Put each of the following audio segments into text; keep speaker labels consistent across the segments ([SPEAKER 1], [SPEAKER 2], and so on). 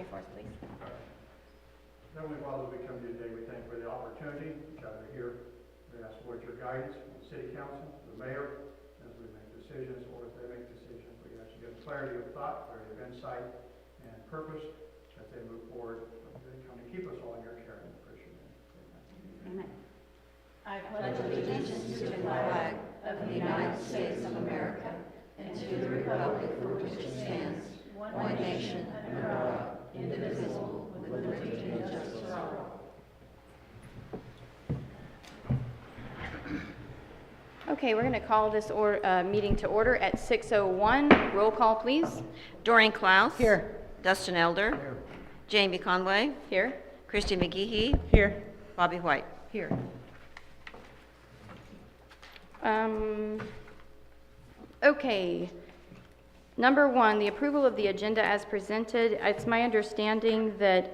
[SPEAKER 1] for us, please.
[SPEAKER 2] Heavenly Father, we come to you today, we thank you for the opportunity to gather here. We ask for your guidance from the city council, the mayor, as we make decisions, or as they make decisions. We ask you to give clarity of thought, clarity of insight, and purpose as they move forward. They come to keep us all in your care and Christian name.
[SPEAKER 1] Amen.
[SPEAKER 3] I pledge allegiance to the flag of the United States of America and to the republic for which it stands, one nation, under God, indivisible, with liberty and justice for all.
[SPEAKER 1] Okay, we're going to call this meeting to order at 6:01. Roll call, please.
[SPEAKER 4] Doreen Klaus.
[SPEAKER 1] Here.
[SPEAKER 4] Dustin Elder.
[SPEAKER 2] Here.
[SPEAKER 4] Jamie Conway.
[SPEAKER 1] Here.
[SPEAKER 4] Christy McGehee.
[SPEAKER 1] Here.
[SPEAKER 4] Bobby White.
[SPEAKER 1] Here. Okay. Number one, the approval of the agenda as presented. It's my understanding that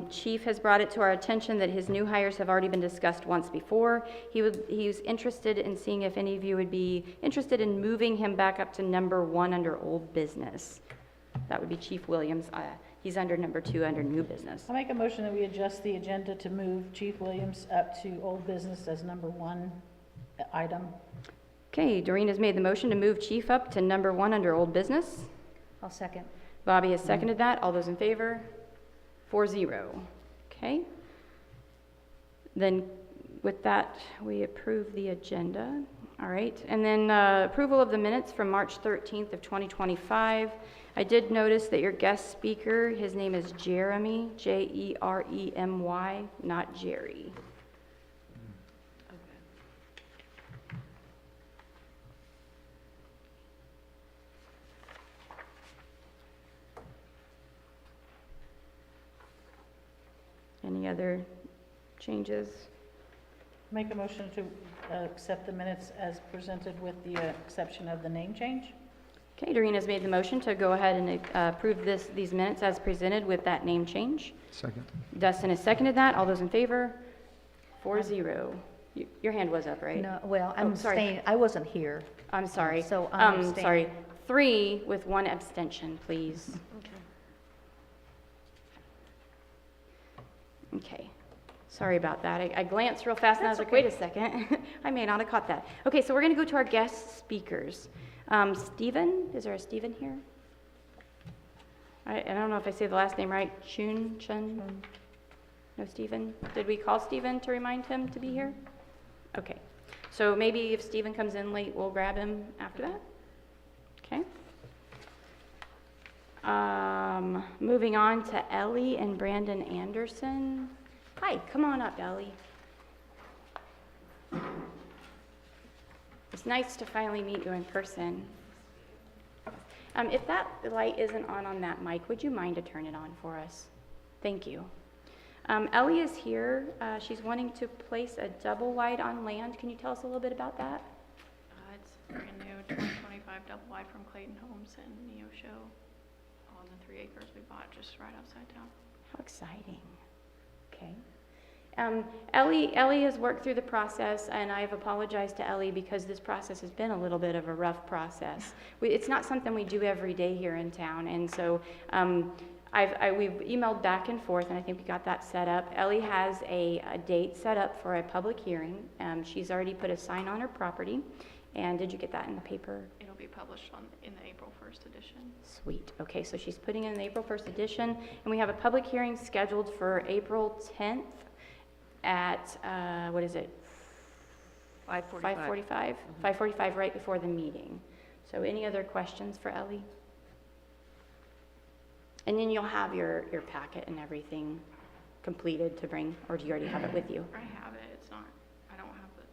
[SPEAKER 1] Chief has brought it to our attention that his new hires have already been discussed once before. He's interested in seeing if any of you would be interested in moving him back up to number 1 under old business. That would be Chief Williams. He's under number 2 under new business.
[SPEAKER 3] I'll make a motion that we adjust the agenda to move Chief Williams up to old business as number 1 item.
[SPEAKER 1] Okay, Doreen has made the motion to move Chief up to number 1 under old business.
[SPEAKER 3] I'll second.
[SPEAKER 1] Bobby has seconded that. All those in favor? 4-0. Okay. Then with that, we approve the agenda. All right. And then approval of the minutes from March 13th of 2025. I did notice that your guest speaker, his name is Jeremy, Jeremy, not Jerry. Any other changes?
[SPEAKER 3] Make a motion to accept the minutes as presented with the exception of the name change.
[SPEAKER 1] Okay, Doreen has made the motion to go ahead and approve these minutes as presented with that name change.
[SPEAKER 5] Second.
[SPEAKER 1] Dustin has seconded that. All those in favor? 4-0. Your hand was up, right?
[SPEAKER 6] No, well,
[SPEAKER 1] Oh,
[SPEAKER 6] I'm
[SPEAKER 1] sorry.
[SPEAKER 6] staying, I wasn't here.
[SPEAKER 1] I'm sorry.
[SPEAKER 6] So I'm abstaining.
[SPEAKER 1] Sorry. 3 with 1 abstention, please. Okay. Sorry about that. I glanced real fast and I was like, wait a second. I may not have caught that. Okay, so we're going to go to our guest speakers. Stephen, is there a Stephen here? I don't know if I say the last name right. Chun? No, Stephen? Did we call Stephen to remind him to be here? Okay. So maybe if Stephen comes in late, we'll grab him after that? Okay. Moving on to Ellie and Brandon Anderson. Hi, come on up, Ellie. It's nice to finally meet you in person. If that light isn't on that mic, would you mind to turn it on for us? Thank you. Ellie is here. She's wanting to place a double wide on land. Can you tell us a little bit about that?
[SPEAKER 7] It's brand new, 2025 double wide from Clayton Homes and Neosho on the 3 acres we bought just right outside town.
[SPEAKER 1] How exciting. Okay. Ellie has worked through the process, and I've apologized to Ellie because this process has been a little bit of a rough process. It's not something we do every day here in town, and so we've emailed back and forth, and I think we got that set up. Ellie has a date set up for a public hearing. She's already put a sign on her property, and did you get that in the paper?
[SPEAKER 7] It'll be published in the April 1st edition.
[SPEAKER 1] Sweet. Okay, so she's putting in the April 1st edition, and we have a public hearing scheduled for April 10th at, what is it? 5:45? 5:45 right before the meeting. So any other questions for Ellie? And then you'll have your packet and everything completed to bring, or do you already have it with you?
[SPEAKER 7] I have it. I don't have the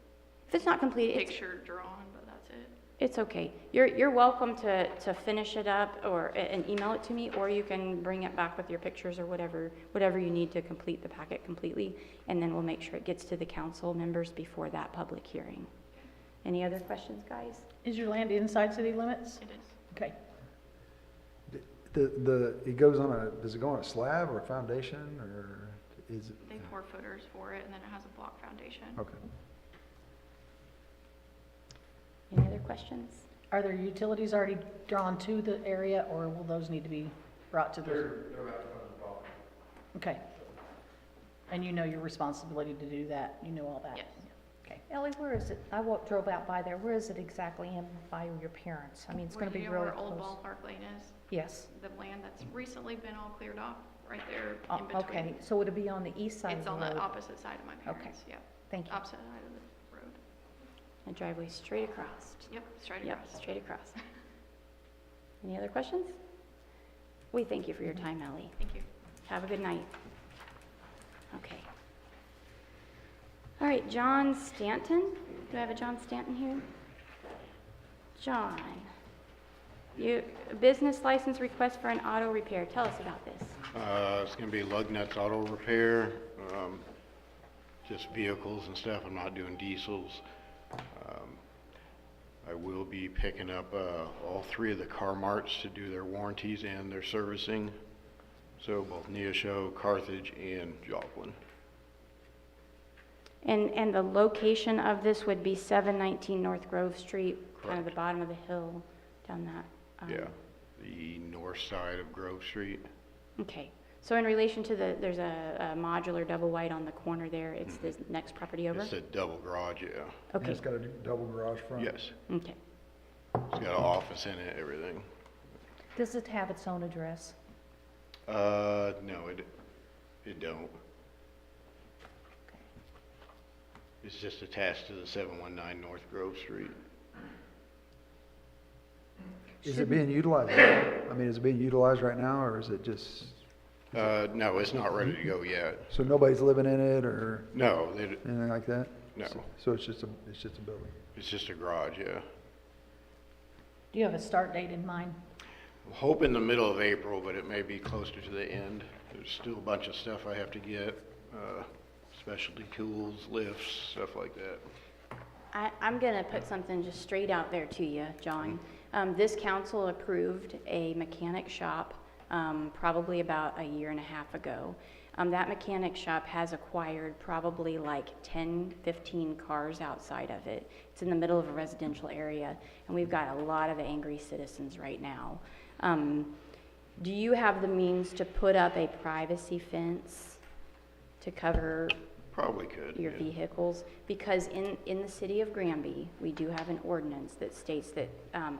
[SPEAKER 1] If it's not completed,
[SPEAKER 7] picture drawn, but that's it.
[SPEAKER 1] it's okay. You're welcome to finish it up and email it to me, or you can bring it back with your pictures or whatever you need to complete the packet completely, and then we'll make sure it gets to the council members before that public hearing. Any other questions, guys?
[SPEAKER 3] Is your land inside city limits?
[SPEAKER 7] It is.
[SPEAKER 3] Okay.
[SPEAKER 5] It goes on does it go on a slab or a foundation, or is it?
[SPEAKER 7] They pour footers for it, and then it has a block foundation.
[SPEAKER 5] Okay.
[SPEAKER 1] Any other questions?
[SPEAKER 3] Are there utilities already drawn to the area, or will those need to be brought to the?
[SPEAKER 2] They're about to come to the property.
[SPEAKER 6] Okay. And you know your responsibility to do that, you know all that?
[SPEAKER 7] Yes.
[SPEAKER 6] Okay.
[SPEAKER 3] Ellie, where is it? drove out by there. Where is it exactly in by your parents? I mean, it's gonna be
[SPEAKER 7] You know
[SPEAKER 3] really
[SPEAKER 7] where Old
[SPEAKER 3] close.
[SPEAKER 7] Ballpark Lane is?
[SPEAKER 3] Yes.
[SPEAKER 7] The land that's recently been all cleared off, right there in
[SPEAKER 3] Okay,
[SPEAKER 7] between.
[SPEAKER 3] so it'll be on the east side of
[SPEAKER 7] It's
[SPEAKER 3] the
[SPEAKER 7] on the
[SPEAKER 3] road?
[SPEAKER 7] opposite side of my
[SPEAKER 3] Okay.
[SPEAKER 7] parents, yeah,
[SPEAKER 3] Thank you.
[SPEAKER 7] opposite side of the road.
[SPEAKER 1] A driveway straight across.
[SPEAKER 7] Yep, straight
[SPEAKER 1] Yep,
[SPEAKER 7] across.
[SPEAKER 1] straight across. Any other questions? We thank you for your time, Ellie.
[SPEAKER 7] Thank you.
[SPEAKER 1] Have a good night. Okay. All right, John Stanton. Do I have a John Stanton here? John, a business license request for an auto repair. Tell us about this.
[SPEAKER 8] It's gonna be lug nuts auto repair, just vehicles and stuff. I'm not doing diesels. I will be picking up, all 3 of the car marts to do their warranties and their servicing. So both Neosho, Carthage, and Joplin.
[SPEAKER 1] And the location of this would be 719 North Grove Street, kind of the
[SPEAKER 8] Correct.
[SPEAKER 1] bottom of the hill down that.
[SPEAKER 8] Yeah, the north side of Grove Street.
[SPEAKER 1] Okay. So in relation to there's a modular double wide on the corner there. It's the next property over?
[SPEAKER 8] It's a double garage, yeah.
[SPEAKER 1] Okay.
[SPEAKER 5] It's got a double garage front?
[SPEAKER 8] Yes,
[SPEAKER 1] Okay.
[SPEAKER 8] it's got an office in it, everything.
[SPEAKER 3] Does it have its own address?
[SPEAKER 8] No, it don't. It's just attached to the 719 North Grove Street.
[SPEAKER 5] Is it being utilized? I mean, is it being utilized right now, or is it just,
[SPEAKER 8] No, it's not ready to go yet.
[SPEAKER 5] so nobody's living in it or
[SPEAKER 8] No,
[SPEAKER 5] anything like that?
[SPEAKER 8] no,
[SPEAKER 5] So it's just a building?
[SPEAKER 8] it's just a garage, yeah.
[SPEAKER 6] Do you have a start date in mind?
[SPEAKER 8] I'm hoping the middle of April, but it may be closer to the end. There's still a bunch of stuff I have to get, specialty tools, lifts, stuff like that.
[SPEAKER 1] I'm going to put something just straight out there to you, John. This council approved a mechanic shop probably about a year and a half ago. That mechanic shop has acquired probably like 10, 15 cars outside of it. It's in the middle of a residential area, and we've got a lot of angry citizens right now. Do you have the means to put up a privacy fence to cover
[SPEAKER 8] Probably could.
[SPEAKER 1] your
[SPEAKER 8] yeah.
[SPEAKER 1] vehicles? Because in the city of Granby, we do have an ordinance that states that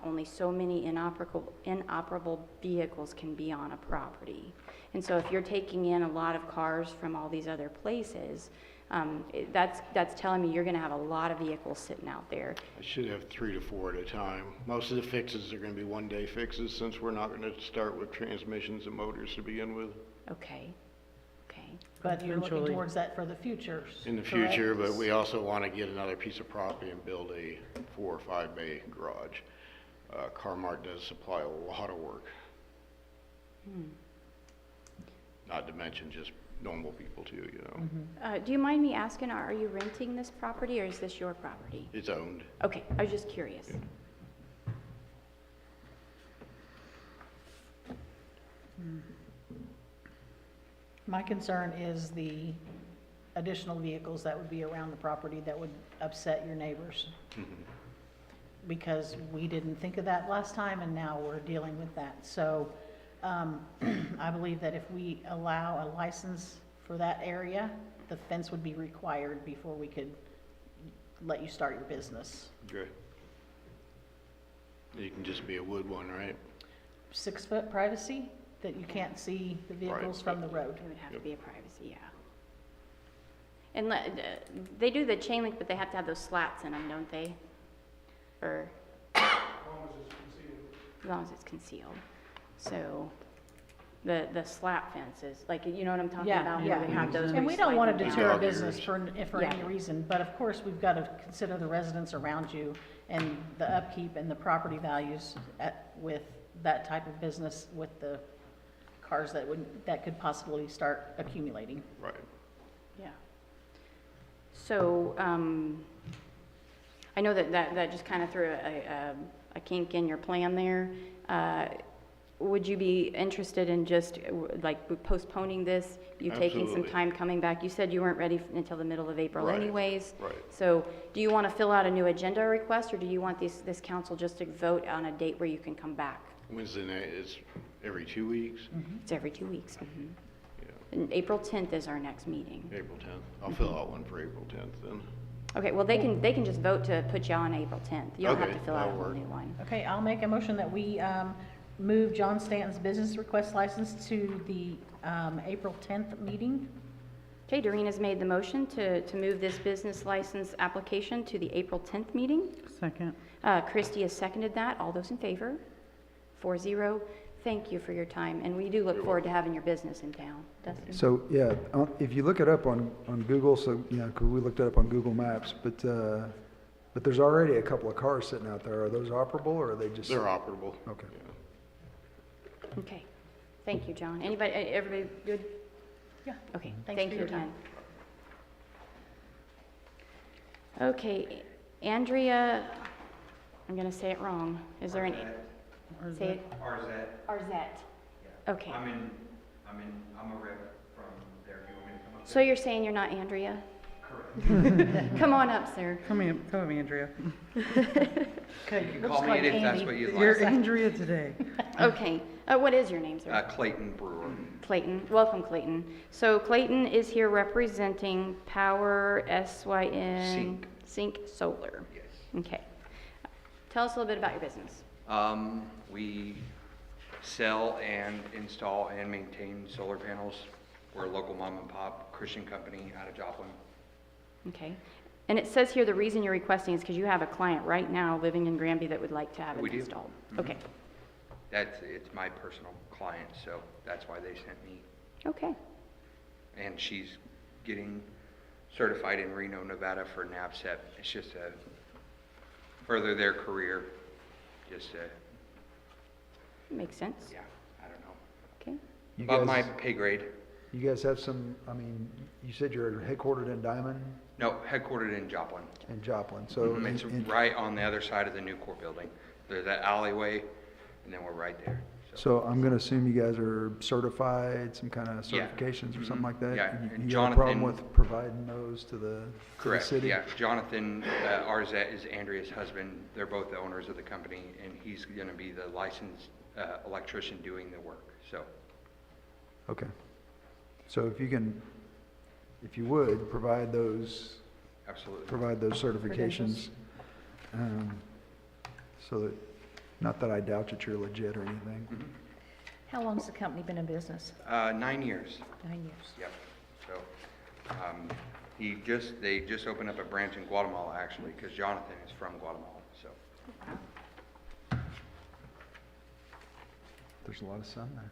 [SPEAKER 1] only so many inoperable vehicles can be on a property. And so if you're taking in a lot of cars from all these other places, that's telling me you're gonna have a lot of vehicles sitting out there.
[SPEAKER 8] I should have 3 to 4 at a time. Most of the fixes are gonna be one-day fixes since we're not gonna start with transmissions and motors to begin with.
[SPEAKER 1] Okay, okay.
[SPEAKER 6] But you're looking
[SPEAKER 9] Eventually.
[SPEAKER 6] towards that for the future.
[SPEAKER 8] In the
[SPEAKER 6] correct?
[SPEAKER 8] future, but we also wanna get another piece of property and build a 4 or 5 bay garage. Carmart does supply a lot of work. Not to mention just normal people too, you know.
[SPEAKER 1] Do you mind me asking, are you renting this property or is this your property?
[SPEAKER 8] It's owned.
[SPEAKER 1] Okay, I was just curious.
[SPEAKER 6] My concern is the additional vehicles that would be around the property that would upset your neighbors. Because we didn't think of that last time, and now we're dealing with that. So, I believe that if we allow a license for that area, the fence would be required before we could let you start your business.
[SPEAKER 8] Okay. You can just be a wood one, right?
[SPEAKER 6] 6-foot privacy, that you can't see the vehicles from the road.
[SPEAKER 1] It would have to
[SPEAKER 8] Yep.
[SPEAKER 1] be a privacy, yeah. And they do the chain link, but they have to have those slats in them, don't they? Or, as long as it's concealed. So, the slat fences, like, you know what I'm talking
[SPEAKER 6] Yeah,
[SPEAKER 1] about?
[SPEAKER 6] yeah.
[SPEAKER 1] Where they have those.
[SPEAKER 6] And
[SPEAKER 1] where
[SPEAKER 6] we
[SPEAKER 1] you
[SPEAKER 6] don't
[SPEAKER 1] slide
[SPEAKER 6] want to
[SPEAKER 1] them down.
[SPEAKER 6] deter a
[SPEAKER 8] Dog
[SPEAKER 6] business
[SPEAKER 8] ears.
[SPEAKER 6] for
[SPEAKER 1] Yeah.
[SPEAKER 6] any reason, but of course, we've got to consider the residents around you and the upkeep and the property values with that type of business, with the cars that could possibly start accumulating.
[SPEAKER 8] Right.
[SPEAKER 1] Yeah. So, I know that just kind of threw a kink in your plan there. Would you be interested in just like postponing this? You taking some
[SPEAKER 8] Absolutely.
[SPEAKER 1] time coming back? You said you weren't ready until the middle of April
[SPEAKER 8] Right,
[SPEAKER 1] anyways.
[SPEAKER 8] right.
[SPEAKER 1] So do you want to fill out a new agenda request, or do you want this council just to vote on a date where you can come back?
[SPEAKER 8] Wednesday night is every 2 weeks.
[SPEAKER 1] It's every 2 weeks.
[SPEAKER 8] Yeah.
[SPEAKER 1] And April 10th is our next meeting.
[SPEAKER 8] April 10th. I'll fill out one for April 10th then.
[SPEAKER 1] Okay, well, they can just vote to put you on April 10th. You don't have
[SPEAKER 8] Okay,
[SPEAKER 1] to fill out a
[SPEAKER 8] that'll
[SPEAKER 1] whole
[SPEAKER 8] work.
[SPEAKER 1] new one.
[SPEAKER 6] Okay, I'll make a motion that we move John Stanton's business request license to the April 10th meeting.
[SPEAKER 1] Okay, Doreen has made the motion to move this business license application to the April 10th meeting.
[SPEAKER 9] Second.
[SPEAKER 1] Christie has seconded that. All those in favor? 4-0. Thank you for your time, and we do look forward to having your business in town. Dustin?
[SPEAKER 5] So, yeah, if you look it up on Google, so, you know, 'cause we looked it up on Google Maps, but there's already a couple of cars sitting out there. Are those operable, or are they just?
[SPEAKER 8] They're operable.
[SPEAKER 5] Okay.
[SPEAKER 8] Yeah.
[SPEAKER 1] Okay. Thank you, John. Anybody, everybody good?
[SPEAKER 6] Yeah.
[SPEAKER 1] Okay,
[SPEAKER 6] Thanks
[SPEAKER 1] thank
[SPEAKER 6] for
[SPEAKER 1] you
[SPEAKER 6] your time.
[SPEAKER 1] again. Okay, Andrea, I'm gonna say it wrong. Is there an? Say it. Arzette. Okay.
[SPEAKER 10] I'm a rep from there. If you want me to come up
[SPEAKER 1] So you're saying you're not Andrea?
[SPEAKER 10] Correct.
[SPEAKER 1] Come on up, sir.
[SPEAKER 9] Come in, Andrea.
[SPEAKER 6] Okay,
[SPEAKER 10] You can
[SPEAKER 6] looks
[SPEAKER 10] call me
[SPEAKER 6] like
[SPEAKER 10] it if that's
[SPEAKER 6] Andy.
[SPEAKER 10] what you'd
[SPEAKER 9] You're
[SPEAKER 10] like.
[SPEAKER 9] Andrea today.
[SPEAKER 1] Okay, what is your name, sir?
[SPEAKER 10] Clayton Brewer.
[SPEAKER 1] Clayton. Welcome, Clayton. So Clayton is here representing Power SYN. Sync Solar.
[SPEAKER 10] Yes.
[SPEAKER 1] Okay. Tell us a little bit about your business.
[SPEAKER 10] We sell and install and maintain solar panels. We're a local mom and pop Christian company out of Joplin.
[SPEAKER 1] Okay. And it says here the reason you're requesting is because you have a client right now living in Granby that would like to have it
[SPEAKER 10] We do.
[SPEAKER 1] installed.
[SPEAKER 10] Mhm.
[SPEAKER 1] Okay.
[SPEAKER 10] It's my personal client, so that's why they sent me.
[SPEAKER 1] Okay.
[SPEAKER 10] And she's getting certified in Reno, Nevada for NAVCEP. It's just to further their career, just to,
[SPEAKER 1] Makes sense.
[SPEAKER 10] yeah, I don't know.
[SPEAKER 1] Okay.
[SPEAKER 5] You
[SPEAKER 10] Above my
[SPEAKER 5] guys,
[SPEAKER 10] pay grade.
[SPEAKER 5] you guys have some, I mean, you said you're headquartered in Diamond
[SPEAKER 10] No, headquartered in Joplin.
[SPEAKER 5] and Joplin, so.
[SPEAKER 10] It's right on the other side of the new court building. There's that alleyway, and then we're right there.
[SPEAKER 5] So I'm gonna assume you guys are certified, some kind of
[SPEAKER 10] Yeah.
[SPEAKER 5] certifications or
[SPEAKER 10] Mhm.
[SPEAKER 5] something like that?
[SPEAKER 10] Yeah,
[SPEAKER 5] You-
[SPEAKER 10] and
[SPEAKER 5] You have a problem
[SPEAKER 10] Jonathan-
[SPEAKER 5] with providing those to the
[SPEAKER 10] Correct,
[SPEAKER 5] city?
[SPEAKER 10] yeah. Jonathan Arzette is Andrea's husband. They're both the owners of the company, and he's gonna be the licensed electrician doing the work, so.
[SPEAKER 5] Okay. So if you can, if you would, provide those
[SPEAKER 10] Absolutely.
[SPEAKER 5] certifications. So that, not that I doubt that you're legit or anything.
[SPEAKER 10] Mhm.
[SPEAKER 6] How long's the company been in business?
[SPEAKER 10] 9 years,
[SPEAKER 6] 9 years.
[SPEAKER 10] yep. So, they just opened up a branch in Guatemala, actually, because Jonathan is from Guatemala, so.
[SPEAKER 5] There's a lot of sun there.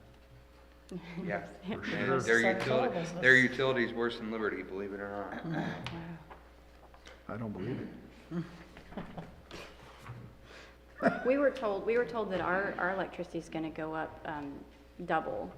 [SPEAKER 10] Yeah.
[SPEAKER 6] It's
[SPEAKER 10] Their
[SPEAKER 6] a solar business.
[SPEAKER 10] utility's worse than Liberty, believe it or not.
[SPEAKER 5] I don't believe it.
[SPEAKER 1] We were told that our electricity is going to go up double.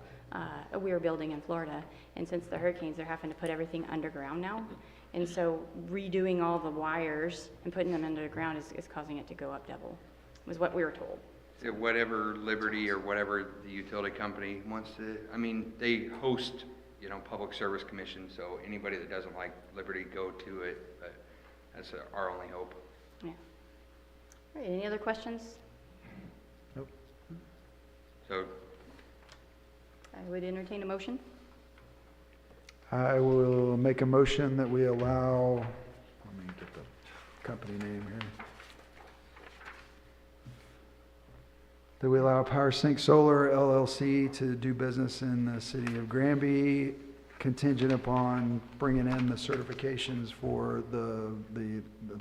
[SPEAKER 1] We were building in Florida, and since the hurricanes, they're having to put everything underground now. And so redoing all the wires and putting them underground is causing it to go up double, was what we were told.
[SPEAKER 10] So whatever Liberty or whatever the utility company wants to, I mean, they host, public service commission, so anybody that doesn't like Liberty, go to it, but that's our only hope.
[SPEAKER 1] Yeah. All right, any other questions?
[SPEAKER 5] Nope.
[SPEAKER 10] So,
[SPEAKER 1] I would entertain a motion.
[SPEAKER 5] I will make a motion that we allow, let me get the company name here. That we allow Power Sync Solar LLC to do business in the city of Granby, contingent upon bringing in the certifications for the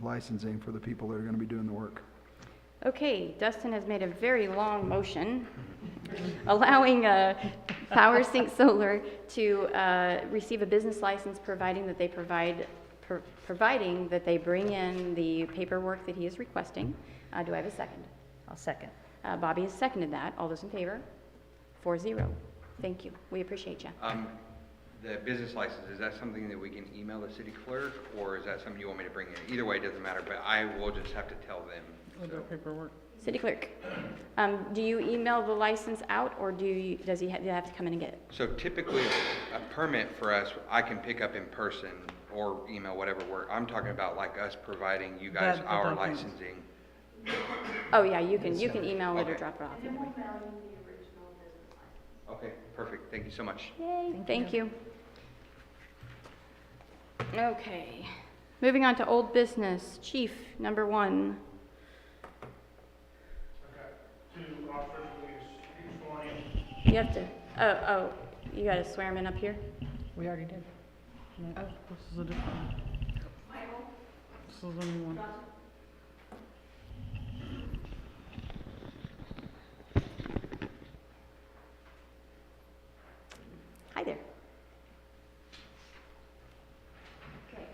[SPEAKER 5] licensing for the people that are gonna be doing the work.
[SPEAKER 1] Okay, Dustin has made a very long motion allowing Power Sync Solar to receive a business license providing that they providing that they bring in the paperwork that he is requesting. Do I have a second?
[SPEAKER 6] I'll second.
[SPEAKER 1] Bobby has seconded that. All those in favor? 4-0. Thank you. We appreciate you.
[SPEAKER 10] the business license, is that something that we can email the city clerk, or is that something you want me to bring in? Either way, it doesn't matter, but I will just have to tell them.
[SPEAKER 9] With the paperwork.
[SPEAKER 1] City clerk, do you email the license out, or does he have to come in and get it?
[SPEAKER 10] So typically, a permit for us, I can pick up in person or email, whatever work. I'm talking about like us providing you guys
[SPEAKER 9] That- the
[SPEAKER 10] our
[SPEAKER 9] documents.
[SPEAKER 10] licensing.
[SPEAKER 1] Oh, yeah, you can email it or
[SPEAKER 10] Okay.
[SPEAKER 1] drop it off. Either way.
[SPEAKER 10] Okay, perfect. Thank you so much.
[SPEAKER 1] Yay, thank you. Okay, moving on to old business. Chief, number 1.
[SPEAKER 2] Two officers, who's sworn in.
[SPEAKER 1] You have to, you gotta swear him in up here?
[SPEAKER 9] We already did. No, this is a different one. This is a new one.
[SPEAKER 1] Hi there.
[SPEAKER 3] Okay.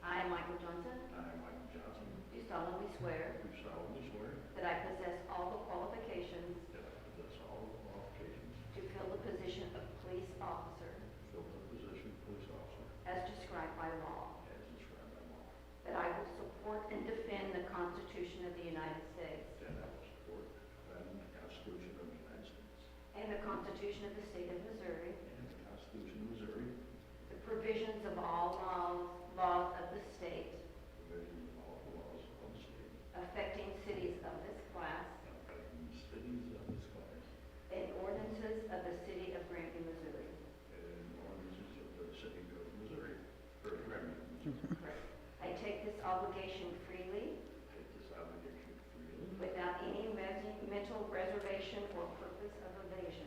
[SPEAKER 3] I, Michael Johnson,
[SPEAKER 8] I, Michael Johnson,
[SPEAKER 3] do solemnly swear
[SPEAKER 8] do solemnly swear
[SPEAKER 3] that I possess all the qualifications
[SPEAKER 8] that I possess all the qualifications
[SPEAKER 3] to fill the position of police officer
[SPEAKER 8] to fill the position of police officer
[SPEAKER 3] as described by law,
[SPEAKER 8] as described by law,
[SPEAKER 3] that I will support and defend the Constitution of the United States
[SPEAKER 8] that I will support and defend the Constitution of the United States
[SPEAKER 3] and the Constitution of the State of Missouri,
[SPEAKER 8] and the Constitution of Missouri,
[SPEAKER 3] the provisions of all laws of the state
[SPEAKER 8] provisions of all the laws of the state,
[SPEAKER 3] affecting cities of this class,
[SPEAKER 8] affecting the cities of this class,
[SPEAKER 3] and ordinances of the city of Granby, Missouri.
[SPEAKER 8] and ordinances of the city of Missouri, or Granby, Missouri.
[SPEAKER 3] I take this obligation freely
[SPEAKER 8] Take this obligation freely
[SPEAKER 3] without any mental reservation or purpose of evasion.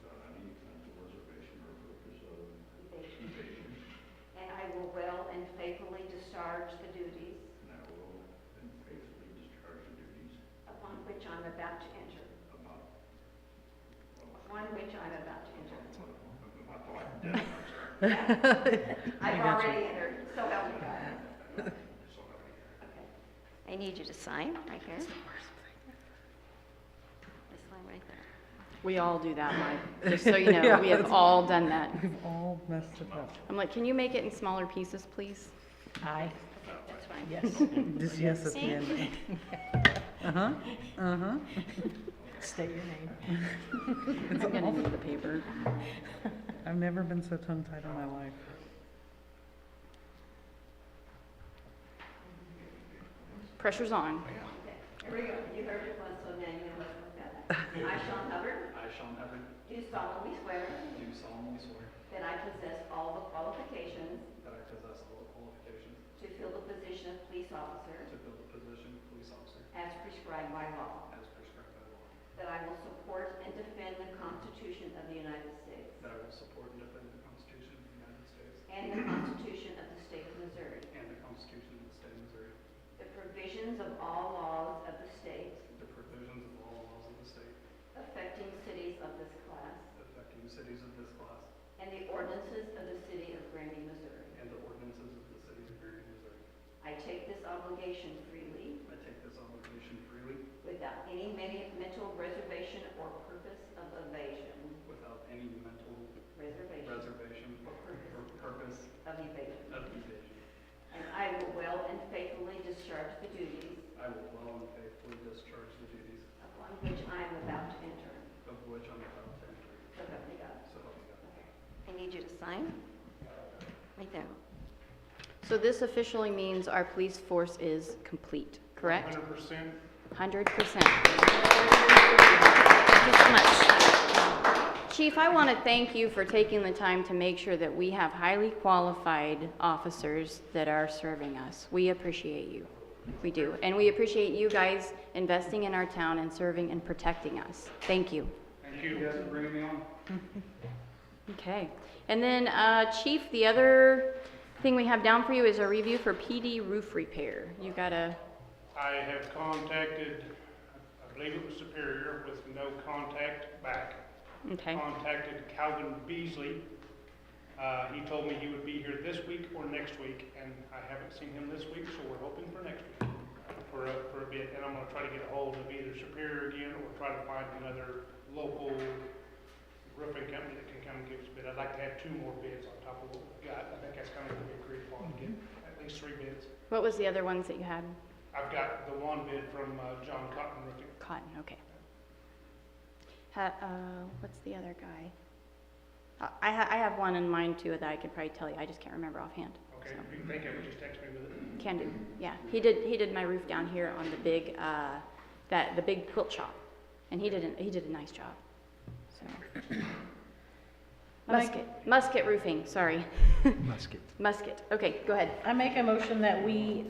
[SPEAKER 8] without any mental reservation or purpose of evasion,
[SPEAKER 3] And I will well and faithfully discharge the duties
[SPEAKER 8] and I will and faithfully discharge the duties
[SPEAKER 3] upon which I'm about to enter.
[SPEAKER 8] about
[SPEAKER 3] Upon which I'm about to enter.
[SPEAKER 9] got
[SPEAKER 3] I've
[SPEAKER 9] you.
[SPEAKER 3] already entered, so help me God.
[SPEAKER 4] I need you to sign right here. This line right there.
[SPEAKER 1] We all do that, Mike, just so you know,
[SPEAKER 9] Yeah,
[SPEAKER 1] we have
[SPEAKER 9] that's-
[SPEAKER 1] all done that.
[SPEAKER 9] We've all messed it up.
[SPEAKER 1] I'm like, can you make it in smaller pieces, please?
[SPEAKER 6] Aye,
[SPEAKER 4] That's fine.
[SPEAKER 6] yes.
[SPEAKER 9] Just yes at the end. Uh-huh, uh-huh.
[SPEAKER 6] State your name.
[SPEAKER 9] It's
[SPEAKER 1] I'm gonna
[SPEAKER 9] awful.
[SPEAKER 1] need the paper.
[SPEAKER 9] I've never been so tongue-tied in my life.
[SPEAKER 1] Pressure's on.
[SPEAKER 3] Here we go. You heard it once, so now you must look at it. I, Sean Hubbard,
[SPEAKER 11] I, Sean Hubbard,
[SPEAKER 3] do solemnly swear
[SPEAKER 11] do solemnly swear
[SPEAKER 3] that I possess all the qualifications
[SPEAKER 11] that I possess all the qualifications
[SPEAKER 3] to fill the position of police officer
[SPEAKER 11] to fill the position of police officer
[SPEAKER 3] as prescribed by law,
[SPEAKER 11] as prescribed by law,
[SPEAKER 3] that I will support and defend the Constitution of the United States
[SPEAKER 11] that I will support and defend the Constitution of the United States
[SPEAKER 3] and the Constitution of the State of Missouri,
[SPEAKER 11] and the Constitution of the State of Missouri,
[SPEAKER 3] the provisions of all laws of the state
[SPEAKER 11] the provisions of all laws of the state
[SPEAKER 3] affecting cities of this class,
[SPEAKER 11] affecting cities of this class,
[SPEAKER 3] and the ordinances of the city of Granby, Missouri.
[SPEAKER 11] and the ordinances of the city of Granby, Missouri.
[SPEAKER 3] I take this obligation freely
[SPEAKER 11] I take this obligation freely
[SPEAKER 3] without any mental reservation or purpose of evasion.
[SPEAKER 11] without any mental reservation
[SPEAKER 3] Or
[SPEAKER 11] or
[SPEAKER 3] purpose
[SPEAKER 11] purpose
[SPEAKER 3] of evasion.
[SPEAKER 11] of evasion.
[SPEAKER 3] And I will well and faithfully discharge the duties
[SPEAKER 11] I will well and faithfully discharge the duties
[SPEAKER 3] upon which I am about to enter.
[SPEAKER 11] of which I'm about to enter.
[SPEAKER 3] So help me God.
[SPEAKER 11] So help me God.
[SPEAKER 4] I need you to sign right there.
[SPEAKER 1] So this officially means our police force is complete, correct?
[SPEAKER 2] 100%.
[SPEAKER 1] 100%. Thank you so much. Chief, I want to thank you for taking the time to make sure that we have highly qualified officers that are serving us. We appreciate you. We do. And we appreciate you guys investing in our town and serving and protecting us. Thank you.
[SPEAKER 11] Thank you guys for bringing me on.
[SPEAKER 1] Okay. And then, Chief, the other thing we have down for you is a review for PD roof repair. You got a,
[SPEAKER 2] I have contacted, I believe it was Superior, with no contact back.
[SPEAKER 1] okay.
[SPEAKER 2] Contacted Calvin Beasley. He told me he would be here this week or next week, and I haven't seen him this week, so we're hoping for next week for a bid. And I'm gonna try to get a hold of either Superior again or try to find another local roofing company that can come and give us a bid. I'd like to have 2 more bids on top of what we've got. I think that's kind of what we agreed upon, to get at least 3 bids.
[SPEAKER 1] What was the other ones that you had?
[SPEAKER 2] I've got the one bid from John Cotton Roofing.
[SPEAKER 1] Cotton, okay. What's the other guy? I have one in mind too that I could probably tell you, I just can't remember offhand.
[SPEAKER 2] Okay,
[SPEAKER 1] So,
[SPEAKER 2] if you think of it, just text me with it.
[SPEAKER 1] can do, yeah. He did my roof down here on the big, the big quilt shop, and he did a nice job. so. Musket Roofing, sorry.
[SPEAKER 5] Musket.
[SPEAKER 1] Musket, okay, go ahead.
[SPEAKER 6] I make a motion that we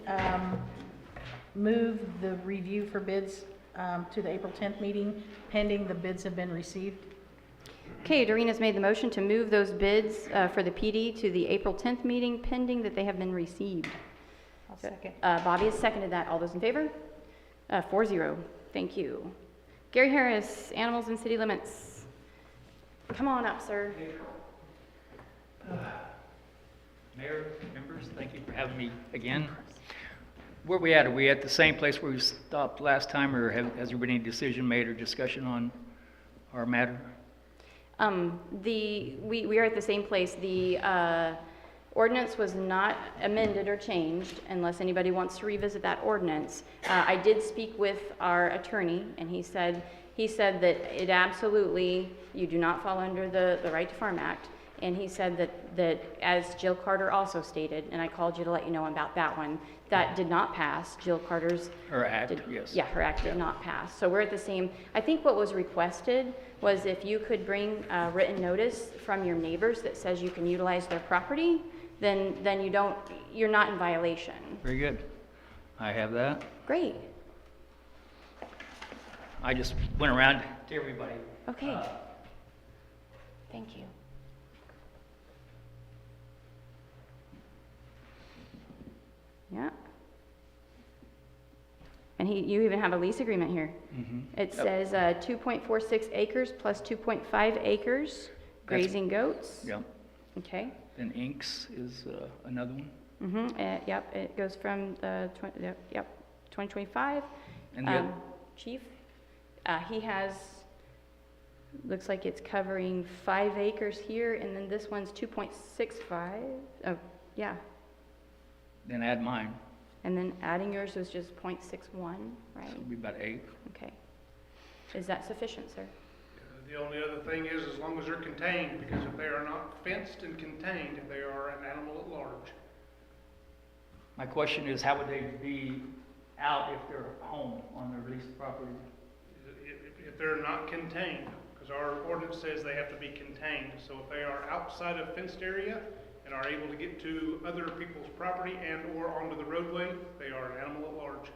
[SPEAKER 6] move the review for bids to the April 10th meeting, pending the bids have been received.
[SPEAKER 1] Okay, Doreena's made the motion to move those bids for the PD to the April 10th meeting pending that they have been received.
[SPEAKER 6] I'll second.
[SPEAKER 1] Bobby has seconded that. All those in favor? 4-0. Thank you. Gary Harris, Animals in City Limits. Come on up, sir.
[SPEAKER 12] Mayor, members, thank you for having me again. Where we at? Are we at the same place where we stopped last time, or has there been any decision made or discussion on our matter?
[SPEAKER 1] We are at the same place. The ordinance was not amended or changed unless anybody wants to revisit that ordinance. I did speak with our attorney, and he said that it absolutely, you do not fall under the Right to Farm Act. And he said that as Jill Carter also stated, and I called you to let you know about that one, that did not pass. Jill Carter's.
[SPEAKER 12] Her act, yes.
[SPEAKER 1] Yeah, her act did not pass. So we're at the same, I think what was requested was if you could bring a written notice from your neighbors that says you can utilize their property, then you're not in violation.
[SPEAKER 12] Very good. I have that.
[SPEAKER 1] Great,
[SPEAKER 12] I just went around to everybody.
[SPEAKER 1] okay. Thank you. Yeah. And you even have a lease agreement here. It says 2.46 acres plus 2.5 acres grazing goats.
[SPEAKER 12] Yep.
[SPEAKER 1] Okay.
[SPEAKER 12] Then Inks is another one.
[SPEAKER 1] Yep, it goes from the 2025.
[SPEAKER 12] And the
[SPEAKER 1] Chief, he has, looks like it's covering 5 acres here, and then this one's 2.65. Oh, yeah.
[SPEAKER 12] Then add mine.
[SPEAKER 1] And then adding yours was just 0.61, right?
[SPEAKER 12] So it'll be about 8.
[SPEAKER 1] Okay. Is that sufficient, sir?
[SPEAKER 2] The only other thing is, as long as they're contained, because if they are not fenced and contained, they are an animal at large.
[SPEAKER 12] My question is, how would they be out if they're home on their leased property?
[SPEAKER 2] If they're not contained, because our ordinance says they have to be contained. So if they are outside of fenced area and are able to get to other people's property and or onto the roadway, they are an animal at large.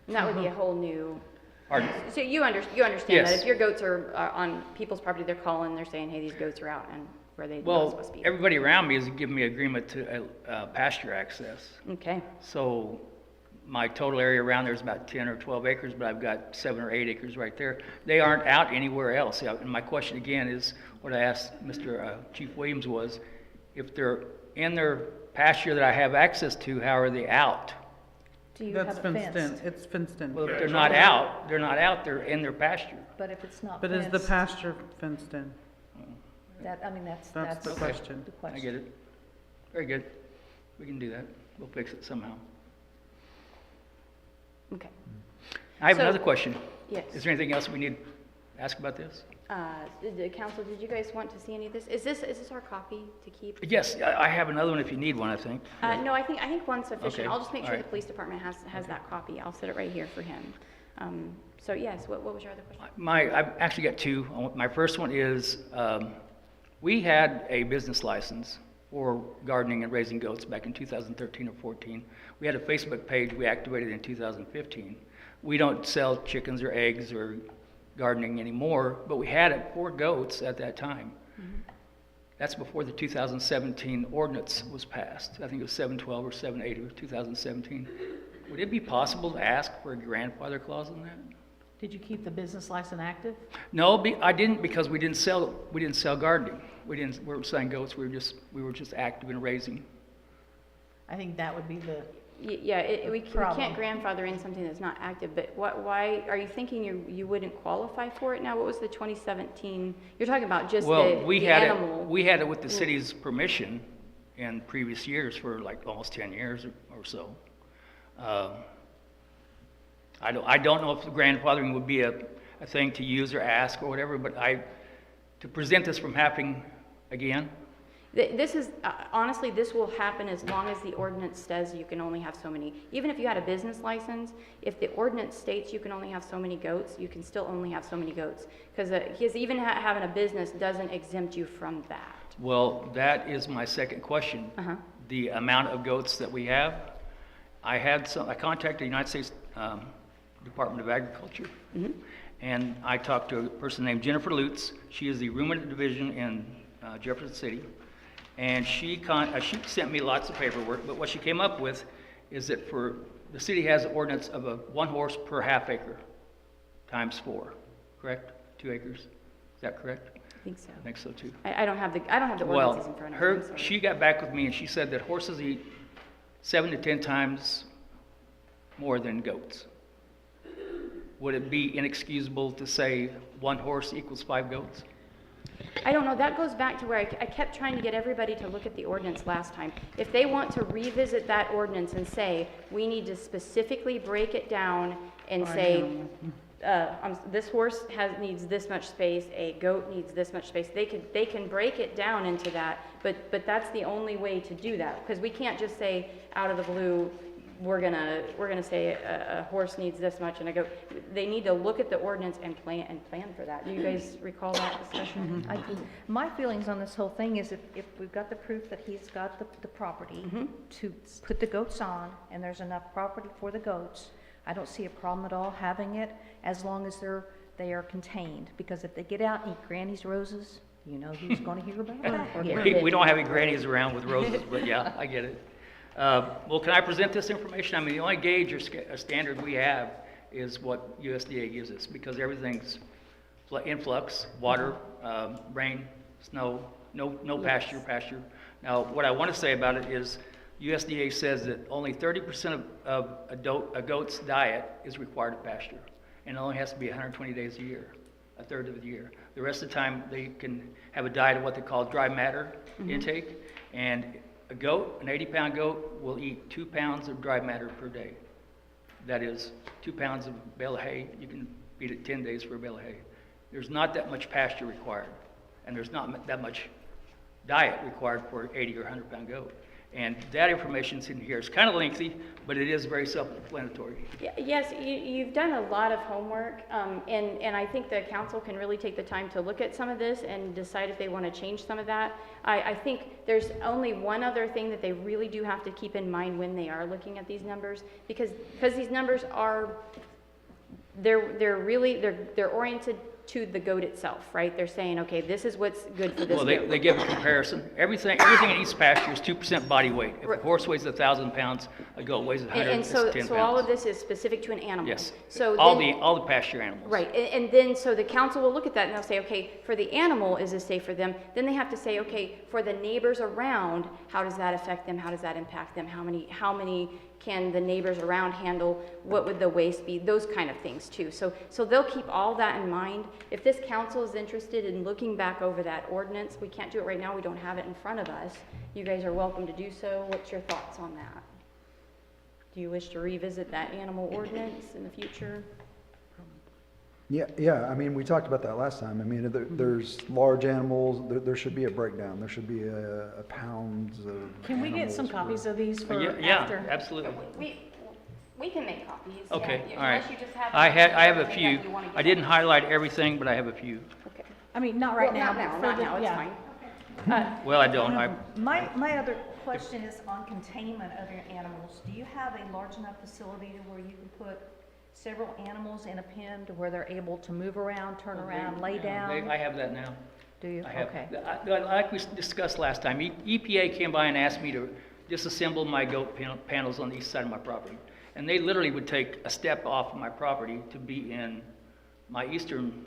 [SPEAKER 1] And that would be a whole new,
[SPEAKER 12] Pardon?
[SPEAKER 1] so you understand that
[SPEAKER 12] Yes.
[SPEAKER 1] if your goats are on people's property, they're calling, they're saying, hey, these goats are out, and where they not supposed to be.
[SPEAKER 12] Everybody around me is giving me agreement to pasture access.
[SPEAKER 1] Okay,
[SPEAKER 12] So my total area around there is about 10 or 12 acres, but I've got 7 or 8 acres right there. They aren't out anywhere else. And my question again is, what I asked Mr. Chief Williams was, if they're in their pasture that I have access to, how are they out?
[SPEAKER 6] Do you
[SPEAKER 9] That's
[SPEAKER 6] have it
[SPEAKER 9] fenced in,
[SPEAKER 6] fenced?
[SPEAKER 9] it's fenced in.
[SPEAKER 12] Well, if they're not out, they're in their pasture.
[SPEAKER 6] But if it's not
[SPEAKER 9] But
[SPEAKER 6] fenced.
[SPEAKER 9] is the pasture fenced in?
[SPEAKER 6] That's
[SPEAKER 9] That's the question.
[SPEAKER 6] the question.
[SPEAKER 12] I get it. Very good. We can do that. We'll fix it somehow.
[SPEAKER 1] okay,
[SPEAKER 12] I have
[SPEAKER 1] So-
[SPEAKER 12] another question.
[SPEAKER 1] yes.
[SPEAKER 12] Is there anything else we need to ask about this?
[SPEAKER 1] The council, did you guys want to see any of this? Is this our copy to keep?
[SPEAKER 12] Yes, I have another one if you need one, I think.
[SPEAKER 1] No, I think one's sufficient.
[SPEAKER 12] Okay,
[SPEAKER 1] I'll just make
[SPEAKER 12] all
[SPEAKER 1] sure the
[SPEAKER 12] right.
[SPEAKER 1] police department has that copy. I'll set it right here for him. So yes, what was your other question?
[SPEAKER 12] I've actually got 2. My first one is, we had a business license for gardening and raising goats back in 2013 or 14. We had a Facebook page we activated in 2015. We don't sell chickens or eggs or gardening anymore, but we had it for goats at that time. That's before the 2017 ordinance was passed. I think it was 712 or 780 of 2017. Would it be possible to ask for a grandfather clause in that?
[SPEAKER 6] Did you keep the business license active?
[SPEAKER 12] No, I didn't, because we didn't sell gardening. We weren't selling goats. We were just active in raising.
[SPEAKER 6] I think that would be the,
[SPEAKER 1] Yeah, we
[SPEAKER 6] Problem.
[SPEAKER 1] can't grandfather in something that's not active, but why, are you thinking you wouldn't qualify for it now? What was the 2017, you're talking about just
[SPEAKER 12] Well,
[SPEAKER 1] the
[SPEAKER 12] we had
[SPEAKER 1] animal?
[SPEAKER 12] we had it with the city's permission in previous years for like almost 10 years or so. I don't know if the grandfathering would be a thing to use or ask or whatever, but to present this from happening again.
[SPEAKER 1] This is, honestly, this will happen as long as the ordinance says you can only have so many. Even if you had a business license, if the ordinance states you can only have so many goats, you can still only have so many goats. Because even having a business doesn't exempt you from that.
[SPEAKER 12] Well, that is my second question.
[SPEAKER 1] Uh-huh.
[SPEAKER 12] The amount of goats that we have. I contacted the United States Department of Agriculture, and I talked to a person named Jennifer Lutz. She is the ruminant division in Jefferson City, and she sent me lots of paperwork, but what she came up with is that the city has an ordinance of a 1 horse per half acre times 4, correct? 2 acres, is that correct?
[SPEAKER 1] I think so.
[SPEAKER 12] I think so too.
[SPEAKER 1] I don't have the ordinances in front of me. I'm sorry.
[SPEAKER 12] She got back with me and she said that horses eat 7 to 10 times more than goats. Would it be inexcusable to say 1 horse equals 5 goats?
[SPEAKER 1] I don't know, that goes back to where I kept trying to get everybody to look at the ordinance last time. If they want to revisit that ordinance and say, we need to specifically break it down and say, this horse needs this much space, a goat needs this much space, they can break it down into that, but that's the only way to do that, because we can't just say out of the blue, we're gonna say a horse needs this much and a goat. They need to look at the ordinance and plan for that. Do you guys recall that discussion?
[SPEAKER 3] My feelings on this whole thing is if we've got the proof that he's got the property to put the goats on, and there's enough property for the goats, I don't see a problem at all having it, as long as they are contained. Because if they get out and eat Granny's roses, you know who's gonna hear about it.
[SPEAKER 12] We don't have any grannies around with roses, but yeah, I get it. Well, can I present this information? I mean, the only gauge or standard we have is what USDA gives us, because everything's influx, water, rain, snow, no pasture. Now, what I want to say about it is USDA says that only 30% of a goat's diet is required of pasture, and it only has to be 120 days a year, a third of the year. The rest of the time, they can have a diet of what they call dry matter intake, and a goat, an 80-pound goat, will eat 2 pounds of dry matter per day. That is 2 pounds of a bale of hay. You can feed it 10 days for a bale of hay. There's not that much pasture required, and there's not that much diet required for an 80 or 100-pound goat. And that information's in here. It's kind of lengthy, but it is very self-explanatory.
[SPEAKER 1] Yes, you've done a lot of homework, and I think the council can really take the time to look at some of this and decide if they want to change some of that. I think there's only one other thing that they really do have to keep in mind when they are looking at these numbers, because these numbers are, they're oriented to the goat itself, right? They're saying, okay, this is what's good for this
[SPEAKER 12] Well,
[SPEAKER 1] goat.
[SPEAKER 12] they give a comparison. Everything in each pasture is 2% body weight. If a horse weighs 1,000 pounds, a goat weighs 110
[SPEAKER 1] And so
[SPEAKER 12] pounds.
[SPEAKER 1] all of this is specific to an animal.
[SPEAKER 12] Yes,
[SPEAKER 1] So
[SPEAKER 12] all
[SPEAKER 1] then-
[SPEAKER 12] the pasture animals.
[SPEAKER 1] Right, and then, so the council will look at that and they'll say, okay, for the animal, is this safe for them? Then they have to say, okay, for the neighbors around, how does that affect them? How does that impact them? How many can the neighbors around handle? What would the waste be? Those kind of things too. So they'll keep all that in mind. If this council is interested in looking back over that ordinance, we can't do it right now, we don't have it in front of us. You guys are welcome to do so. What's your thoughts on that? Do you wish to revisit that animal ordinance in the future?
[SPEAKER 5] Yeah, I mean, we talked about that last time. I mean, there's large animals, there should be a breakdown. There should be a pounds of
[SPEAKER 6] Can we get some
[SPEAKER 5] animals
[SPEAKER 6] copies of these for
[SPEAKER 12] Yeah,
[SPEAKER 6] after?
[SPEAKER 12] absolutely.
[SPEAKER 1] We can make copies.
[SPEAKER 12] Okay,
[SPEAKER 1] yeah,
[SPEAKER 12] all right.
[SPEAKER 1] unless you just have
[SPEAKER 12] I have a
[SPEAKER 1] everything
[SPEAKER 12] few.
[SPEAKER 1] that you wanna
[SPEAKER 12] I
[SPEAKER 1] get
[SPEAKER 12] didn't
[SPEAKER 1] on.
[SPEAKER 12] highlight everything, but I have a few.
[SPEAKER 1] Okay.
[SPEAKER 6] I mean, not right now.
[SPEAKER 1] Well,
[SPEAKER 6] but
[SPEAKER 1] not
[SPEAKER 6] for
[SPEAKER 1] now,
[SPEAKER 6] the-
[SPEAKER 1] it's
[SPEAKER 6] yeah.
[SPEAKER 1] fine.
[SPEAKER 12] Well, I don't.
[SPEAKER 3] My other question is on containment of your animals. Do you have a large enough facility to where you can put several animals in a pen to where they're able to move around, turn around, lay down?
[SPEAKER 12] I have that now.
[SPEAKER 3] Do you?
[SPEAKER 12] I have,
[SPEAKER 3] Okay.
[SPEAKER 12] like we discussed last time, EPA came by and asked me to disassemble my goat panels on the east side of my property. And they literally would take a step off of my property to be in my eastern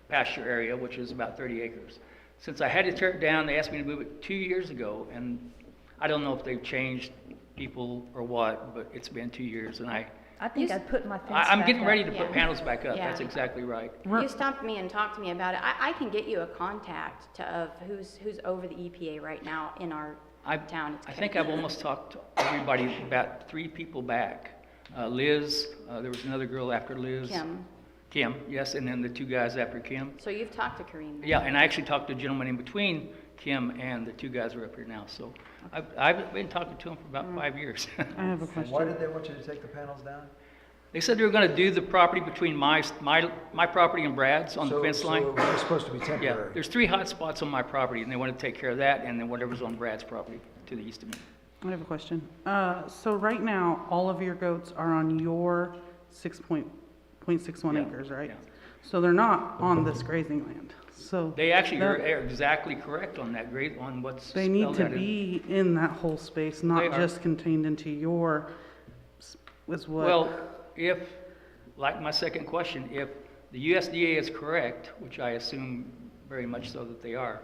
[SPEAKER 12] pasture area, which is about 30 acres. Since I had to tear it down, they asked me to move it 2 years ago, and I don't know if they've changed people or what, but it's been 2 years, and
[SPEAKER 3] I think I'd put my fence back
[SPEAKER 12] I'm getting
[SPEAKER 3] up.
[SPEAKER 12] ready to put
[SPEAKER 1] Yeah.
[SPEAKER 12] panels back up.
[SPEAKER 1] Yeah.
[SPEAKER 12] That's exactly right.
[SPEAKER 1] You stopped me and talked to me about it. I can get you a contact of who's over the EPA right now in our town. It's
[SPEAKER 12] I think I've almost talked to everybody, about 3 people back. Liz, there was another girl after Liz.
[SPEAKER 1] Kim.
[SPEAKER 12] Yes, and then the 2 guys after Kim.
[SPEAKER 1] So you've talked to Kareem.
[SPEAKER 12] Yeah, and I actually talked to a gentleman in between Kim and the two guys are up here now, so I've been talking to them for about 5 years.
[SPEAKER 9] I have a
[SPEAKER 5] And why
[SPEAKER 9] question.
[SPEAKER 5] did they want you to take the panels down?
[SPEAKER 12] They said they were gonna do the property between my property and Brad's on the
[SPEAKER 5] So-
[SPEAKER 12] fence line.
[SPEAKER 5] So it was supposed to be
[SPEAKER 12] Yeah,
[SPEAKER 5] temporary?
[SPEAKER 12] there's 3 hot spots on my property, and they want to take care of that, and then whatever's on Brad's property to the east of me.
[SPEAKER 9] I have a question. So right now, all of your goats are on your 6.61
[SPEAKER 12] Yeah,
[SPEAKER 9] acres, right?
[SPEAKER 12] yeah.
[SPEAKER 9] So they're not on this grazing land, so.
[SPEAKER 12] They actually are
[SPEAKER 9] that-
[SPEAKER 12] exactly correct on that grade, on what's
[SPEAKER 9] They need
[SPEAKER 12] spelled
[SPEAKER 9] to
[SPEAKER 12] out in-
[SPEAKER 9] be in that whole space,
[SPEAKER 12] They
[SPEAKER 9] not
[SPEAKER 12] are.
[SPEAKER 9] just contained into your, is what.
[SPEAKER 12] Well, if, like my second question, if the USDA is correct, which I assume very much so that they are,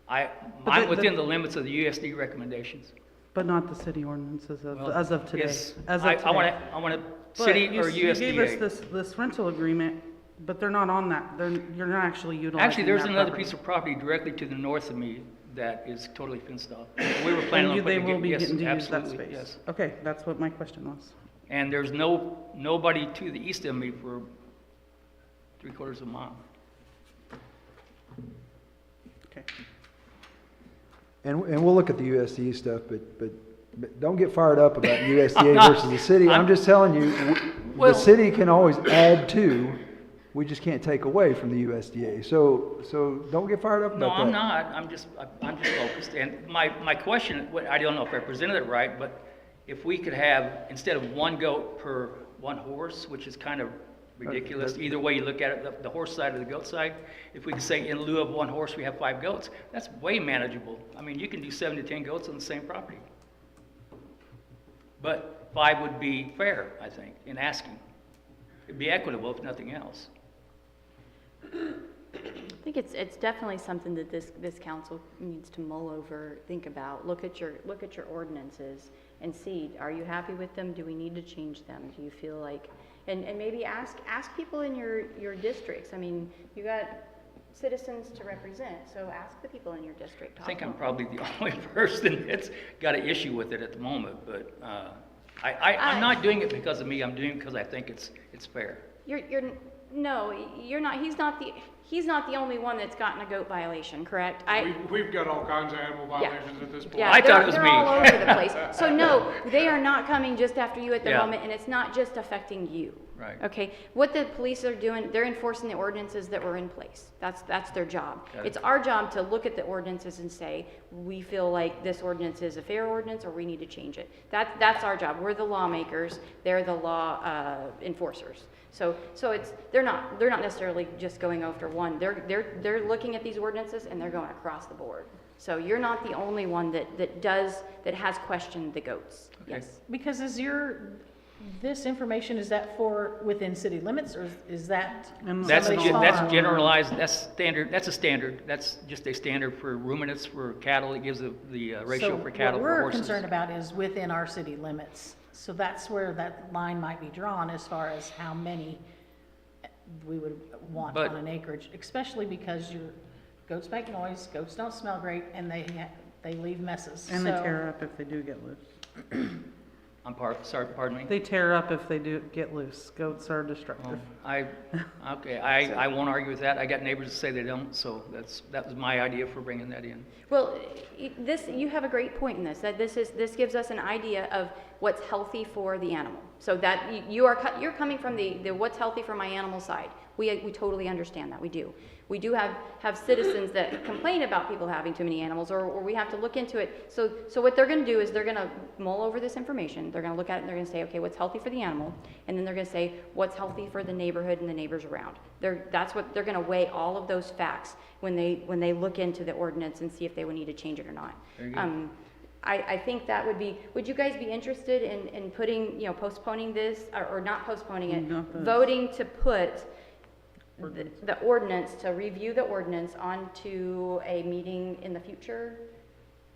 [SPEAKER 9] But
[SPEAKER 12] I'm
[SPEAKER 9] the-
[SPEAKER 12] within the limits of the USD recommendations.
[SPEAKER 9] But not the city ordinances
[SPEAKER 12] Well,
[SPEAKER 9] as of today.
[SPEAKER 12] is-
[SPEAKER 9] As of
[SPEAKER 12] I
[SPEAKER 9] today.
[SPEAKER 12] want a
[SPEAKER 9] But
[SPEAKER 12] city
[SPEAKER 9] you
[SPEAKER 12] or
[SPEAKER 9] s- You gave us
[SPEAKER 12] USDA.
[SPEAKER 9] this rental agreement, but they're not on that. You're not actually utilizing
[SPEAKER 12] Actually, there's
[SPEAKER 9] that
[SPEAKER 12] another
[SPEAKER 9] property.
[SPEAKER 12] piece of property directly to the north of me that is totally fenced off. We were planning on
[SPEAKER 9] And they
[SPEAKER 12] putting
[SPEAKER 9] will
[SPEAKER 12] it,
[SPEAKER 9] be
[SPEAKER 12] yes,
[SPEAKER 9] getting to use that
[SPEAKER 12] absolutely,
[SPEAKER 9] space.
[SPEAKER 12] yes.
[SPEAKER 9] Okay, that's what my question was.
[SPEAKER 12] And there's nobody to the east of me for 3/4 of a mile.
[SPEAKER 9] Okay.
[SPEAKER 5] And we'll look at the USDA stuff, but don't get fired up about USDA
[SPEAKER 12] I'm not.
[SPEAKER 5] versus the city. I'm just telling you,
[SPEAKER 12] Well-
[SPEAKER 5] the city can always add to, we just can't take away from the USDA. So don't get fired up
[SPEAKER 12] No,
[SPEAKER 5] about that.
[SPEAKER 12] I'm not, I'm just focused, and my question, I don't know if I presented it right, but if we could have, instead of 1 goat per 1 horse, which is kind of ridiculous, either way you look at it, the horse side or the goat side, if we could say in lieu of 1 horse, we have 5 goats, that's way manageable. I mean, you can do 7 to 10 goats on the same property. But 5 would be fair, I think, in asking. It'd be equitable if nothing else.
[SPEAKER 1] I think it's definitely something that this council needs to mull over, think about, look at your ordinances and see, are you happy with them? Do we need to change them? Do you feel like, and maybe ask people in your districts. I mean, you got citizens to represent, so ask the people in your district.
[SPEAKER 12] I think
[SPEAKER 1] Talk
[SPEAKER 12] I'm
[SPEAKER 1] to them.
[SPEAKER 12] probably the only person that's got an issue with it at the moment, but I'm not doing it because of me, I'm doing it because I think it's fair.
[SPEAKER 1] No, you're not, he's not the only one that's gotten a goat violation, correct?
[SPEAKER 11] We've got all kinds of animal
[SPEAKER 1] Yeah.
[SPEAKER 11] violations at this point.
[SPEAKER 1] Yeah,
[SPEAKER 12] I thought it was
[SPEAKER 1] they're
[SPEAKER 12] me.
[SPEAKER 1] all over the place. So no, they are not coming just after you at the
[SPEAKER 12] Yeah.
[SPEAKER 1] moment, and it's not just affecting you.
[SPEAKER 12] Right.
[SPEAKER 1] Okay, what the police are doing, they're enforcing the ordinances that were in place. That's their job.
[SPEAKER 12] Got it.
[SPEAKER 1] It's our job to look at the ordinances and say, we feel like this ordinance is a fair ordinance, or we need to change it. That's our job. We're the lawmakers, they're the law enforcers. So they're not necessarily just going after one. They're looking at these ordinances and they're going across the board. So you're not the only one that has questioned the goats.
[SPEAKER 12] Okay.
[SPEAKER 1] Yes.
[SPEAKER 6] Because this information, is that for within city limits, or is that
[SPEAKER 9] And
[SPEAKER 12] That's
[SPEAKER 6] somebody's
[SPEAKER 9] farm.
[SPEAKER 12] that's
[SPEAKER 6] farm?
[SPEAKER 12] generalized, that's standard, that's a standard, that's just a standard for ruminants, for cattle, it gives the ratio for cattle,
[SPEAKER 6] So
[SPEAKER 12] for
[SPEAKER 6] what we're
[SPEAKER 12] horses.
[SPEAKER 6] concerned about is within our city limits. So that's where that line might be drawn as far as how many we would want
[SPEAKER 12] But-
[SPEAKER 6] on an acreage, especially because your goats make noise, goats don't smell great, and they leave messes.
[SPEAKER 9] And they
[SPEAKER 6] So-
[SPEAKER 9] tear up if they do get loose.
[SPEAKER 12] Sorry, pardon me?
[SPEAKER 9] They tear up if they do get loose. Goats are destructive.
[SPEAKER 12] I won't argue with that, I got neighbors that say they don't, so that was my idea for bringing that in.
[SPEAKER 1] Well, you have a great point in this, that this gives us an idea of what's healthy for the animal. So that you're coming from the what's healthy for my animal side. We totally understand that, we do. We do have citizens that complain about people having too many animals, or we have to look into it. So what they're gonna do is they're gonna mull over this information, they're gonna look at it and they're gonna say, okay, what's healthy for the animal? And then they're gonna say, what's healthy for the neighborhood and the neighbors around? That's what, they're gonna weigh all of those facts when they look into the ordinance and see if they would need to change it or not.
[SPEAKER 12] Very good.
[SPEAKER 1] I think that would you guys be interested in putting, postponing this, or not postponing it,
[SPEAKER 9] Not this.
[SPEAKER 1] voting to put the ordinance, to review the ordinance onto a meeting in the future?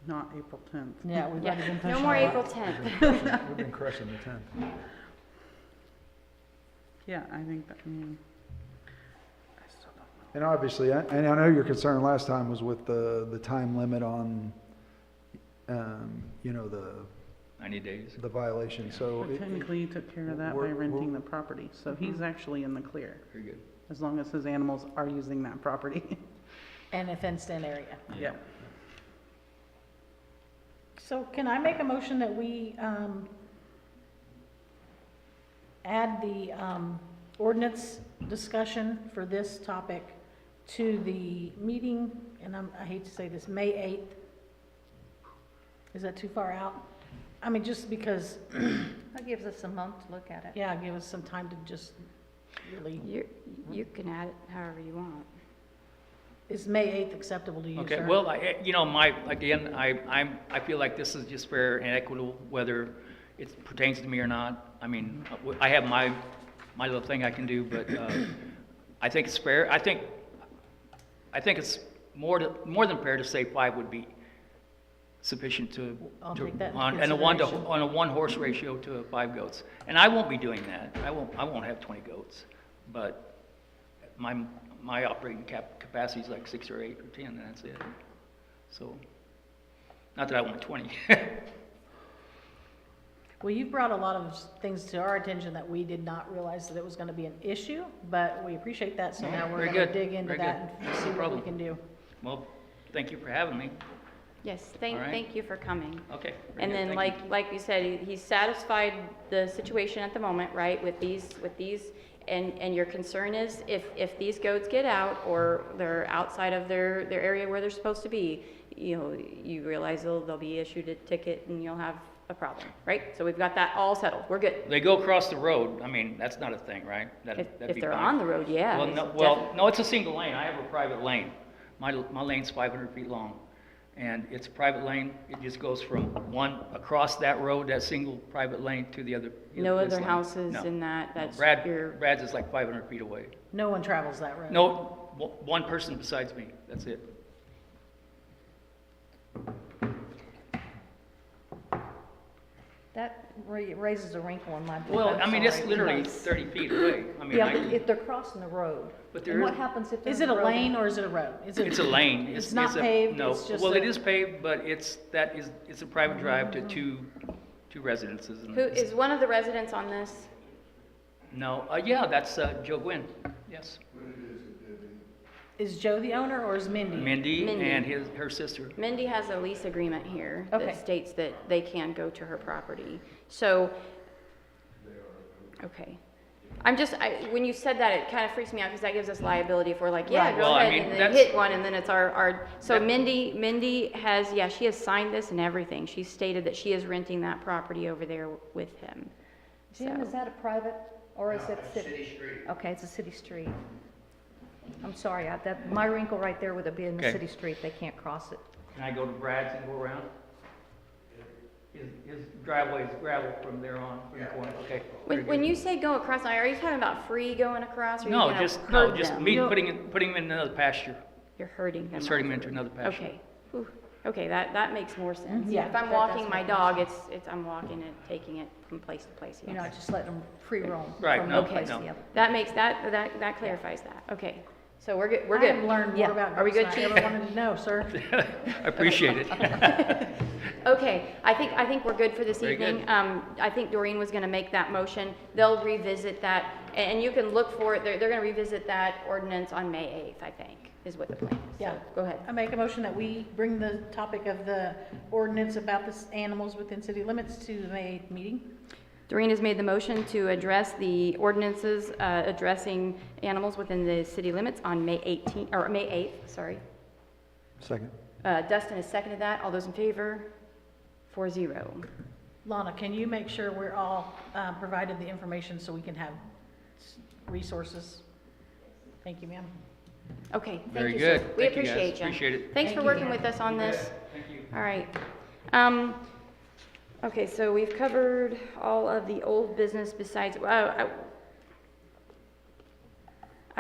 [SPEAKER 9] Not April 10th.
[SPEAKER 6] Yeah, we've already been
[SPEAKER 1] No
[SPEAKER 6] pushing
[SPEAKER 1] more
[SPEAKER 6] it.
[SPEAKER 1] April 10th.
[SPEAKER 5] We've been crushing the 10th.
[SPEAKER 9] Yeah, I think that, I still don't know.
[SPEAKER 5] And obviously, and I know your concern last time was with the time limit on, the
[SPEAKER 12] 90 days.
[SPEAKER 5] violation, so.
[SPEAKER 9] But technically, you took care of that by
[SPEAKER 5] we're-
[SPEAKER 9] renting the property, so he's actually in the clear,
[SPEAKER 12] Very good.
[SPEAKER 9] as long as his animals are using that property.
[SPEAKER 6] And a fenced-in area.
[SPEAKER 9] Yep.
[SPEAKER 6] So can I make a motion that we add the ordinance discussion for this topic to the meeting, and I hate to say this, May 8th? Is that too far out? I mean, just because,
[SPEAKER 3] That gives us a month to look at it.
[SPEAKER 6] yeah, give us some time to just really,
[SPEAKER 1] You can add it however you want.
[SPEAKER 6] is May 8th acceptable to you, sir?
[SPEAKER 12] Okay, well, I feel like this is just fair and equitable, whether it pertains to me or not. I mean, I have my little thing I can do, but I think it's fair. I think it's more than fair to say 5 would be sufficient to,
[SPEAKER 6] I'll take that into
[SPEAKER 12] on a 1-horse ratio to 5 goats. And I won't be doing that. I won't have 20 goats, but my operating capacity is like 6 or 8 or 10, and that's it. So, not that I want 20.
[SPEAKER 6] Well, you've brought a lot of things to our attention that we did not realize that it was going to be an issue, but we appreciate that, so now we're
[SPEAKER 12] Very
[SPEAKER 6] going to
[SPEAKER 12] good,
[SPEAKER 6] dig into
[SPEAKER 12] very
[SPEAKER 6] that
[SPEAKER 12] good.
[SPEAKER 6] and see
[SPEAKER 12] No
[SPEAKER 6] what we
[SPEAKER 12] problem.
[SPEAKER 6] can do.
[SPEAKER 12] Well, thank you for having me.
[SPEAKER 1] Yes,
[SPEAKER 12] All right.
[SPEAKER 1] thank you for coming.
[SPEAKER 12] Okay. very
[SPEAKER 1] And
[SPEAKER 12] good,
[SPEAKER 1] then,
[SPEAKER 12] thank you.
[SPEAKER 1] like you said, he's satisfied the situation at the moment, right, with these, and your concern is if these goats get out or they're outside of their area where they're supposed to be, you realize they'll be issued a ticket and you'll have a problem, right? So we've got that all settled. We're good.
[SPEAKER 12] They go across the road, I mean, that's not a thing, right? That'd
[SPEAKER 1] If
[SPEAKER 12] be
[SPEAKER 1] they're
[SPEAKER 12] fine.
[SPEAKER 1] on the road, yeah.
[SPEAKER 12] Well, no, it's a single lane. I have a private lane. My lane's 500 feet long. And it's a private lane. It just goes from one, across that road, that single private lane to the other.
[SPEAKER 1] No
[SPEAKER 12] this
[SPEAKER 1] other
[SPEAKER 12] lane.
[SPEAKER 1] houses
[SPEAKER 12] No.
[SPEAKER 1] in that,
[SPEAKER 12] No,
[SPEAKER 1] that's your,
[SPEAKER 12] Brad's is like 500 feet away.
[SPEAKER 6] No one travels that road.
[SPEAKER 12] No, one person besides me, that's it.
[SPEAKER 3] That raises a wrinkle in my book.
[SPEAKER 12] Well,
[SPEAKER 3] I'm
[SPEAKER 12] I mean, it's
[SPEAKER 3] sorry,
[SPEAKER 12] literally
[SPEAKER 3] because-
[SPEAKER 12] 30 feet away. I mean,
[SPEAKER 3] Yeah,
[SPEAKER 12] I
[SPEAKER 3] but if they're crossing the road,
[SPEAKER 12] But
[SPEAKER 3] and
[SPEAKER 12] there
[SPEAKER 3] what
[SPEAKER 12] is-
[SPEAKER 3] happens if they're
[SPEAKER 6] Is
[SPEAKER 3] in
[SPEAKER 6] it
[SPEAKER 3] the
[SPEAKER 6] a
[SPEAKER 3] road?
[SPEAKER 6] lane or is it a road?
[SPEAKER 12] It's a lane.
[SPEAKER 6] It's not paved,
[SPEAKER 12] No,
[SPEAKER 6] it's just
[SPEAKER 12] well,
[SPEAKER 6] a-
[SPEAKER 12] it is paved, but it's a private drive to two residences. and
[SPEAKER 1] who,
[SPEAKER 12] it's-
[SPEAKER 1] is one of the residents on this?
[SPEAKER 12] No, yeah, that's Joe Gwynn, yes.
[SPEAKER 6] Is Joe the owner or is Mindy?
[SPEAKER 12] Mindy
[SPEAKER 1] Mindy.
[SPEAKER 12] and her sister.
[SPEAKER 1] Mindy has a lease agreement here
[SPEAKER 6] Okay.
[SPEAKER 1] that states that they can go to her property. So, okay. When you said that, it kind of freaks me out because that gives us liability if we're like, yeah,
[SPEAKER 6] Right.
[SPEAKER 1] go
[SPEAKER 12] Well, I
[SPEAKER 1] ahead
[SPEAKER 12] mean,
[SPEAKER 1] and then
[SPEAKER 12] that's-
[SPEAKER 1] hit one and then it's so
[SPEAKER 12] That-
[SPEAKER 1] Mindy has, yeah, she has signed this and everything. She stated that she is renting that property over there with him.
[SPEAKER 3] Jim,
[SPEAKER 1] So-
[SPEAKER 3] is that a private, or is it city? Street. Okay, it's a city street. I'm sorry, my wrinkle right there with it being the
[SPEAKER 12] Okay.
[SPEAKER 3] city street, they can't cross it.
[SPEAKER 12] Can I go to Brad's and go around? His driveway is gravel from there on, from the corner, okay. very
[SPEAKER 1] When
[SPEAKER 12] good.
[SPEAKER 1] you say go across, are you talking about free going across or are you
[SPEAKER 12] No,
[SPEAKER 1] gonna
[SPEAKER 12] just
[SPEAKER 1] herd them?
[SPEAKER 12] me putting him in another pasture.
[SPEAKER 1] You're herding them.
[SPEAKER 12] Just herding him into another pasture.
[SPEAKER 1] Okay, Whew. Okay, that makes more sense.
[SPEAKER 6] Yeah,
[SPEAKER 1] If I'm
[SPEAKER 3] that
[SPEAKER 1] walking
[SPEAKER 3] does
[SPEAKER 1] my
[SPEAKER 3] make more
[SPEAKER 1] dog, I'm walking it, taking it from place to place,
[SPEAKER 3] You're not
[SPEAKER 1] yes.
[SPEAKER 3] just letting them free roam
[SPEAKER 12] Right,
[SPEAKER 3] from
[SPEAKER 12] no,
[SPEAKER 3] one place to
[SPEAKER 12] no.
[SPEAKER 3] the other.
[SPEAKER 1] That clarifies that, okay. So we're good, we're
[SPEAKER 6] I have
[SPEAKER 1] good.
[SPEAKER 6] learned
[SPEAKER 3] Yeah.
[SPEAKER 6] more about
[SPEAKER 1] Are we
[SPEAKER 6] goats
[SPEAKER 1] good,
[SPEAKER 6] than I
[SPEAKER 1] Chief?
[SPEAKER 6] ever wanted to know, sir.
[SPEAKER 12] I appreciate it.
[SPEAKER 1] Okay, I think we're good for this
[SPEAKER 12] Very
[SPEAKER 1] evening.
[SPEAKER 12] good.
[SPEAKER 1] I think Doreen was gonna make that motion. They'll revisit that, and you can look for it, they're gonna revisit that ordinance on May 8th, I think, is what the plan is. So,
[SPEAKER 6] Yeah.
[SPEAKER 1] go ahead.
[SPEAKER 6] I make a motion that we bring the topic of the ordinance about the animals within city limits to the May 8th meeting.
[SPEAKER 1] Doreen has made the motion to address the ordinances addressing animals within the city limits on May 8th, sorry.
[SPEAKER 5] Second.
[SPEAKER 1] Dustin has seconded that. All those in favor? 4-0.
[SPEAKER 6] Lana, can you make sure we're all provided the information so we can have resources? Thank you, ma'am.
[SPEAKER 1] Okay, thank
[SPEAKER 12] Very
[SPEAKER 1] you, sir.
[SPEAKER 12] good.
[SPEAKER 1] We
[SPEAKER 12] Thank you, guys.
[SPEAKER 1] appreciate you.
[SPEAKER 12] Appreciate it.
[SPEAKER 1] Thanks for
[SPEAKER 6] Thank
[SPEAKER 1] working
[SPEAKER 6] you.
[SPEAKER 1] with us on this.
[SPEAKER 12] Thank you.
[SPEAKER 1] All right. Okay, so we've covered all of the old business besides, I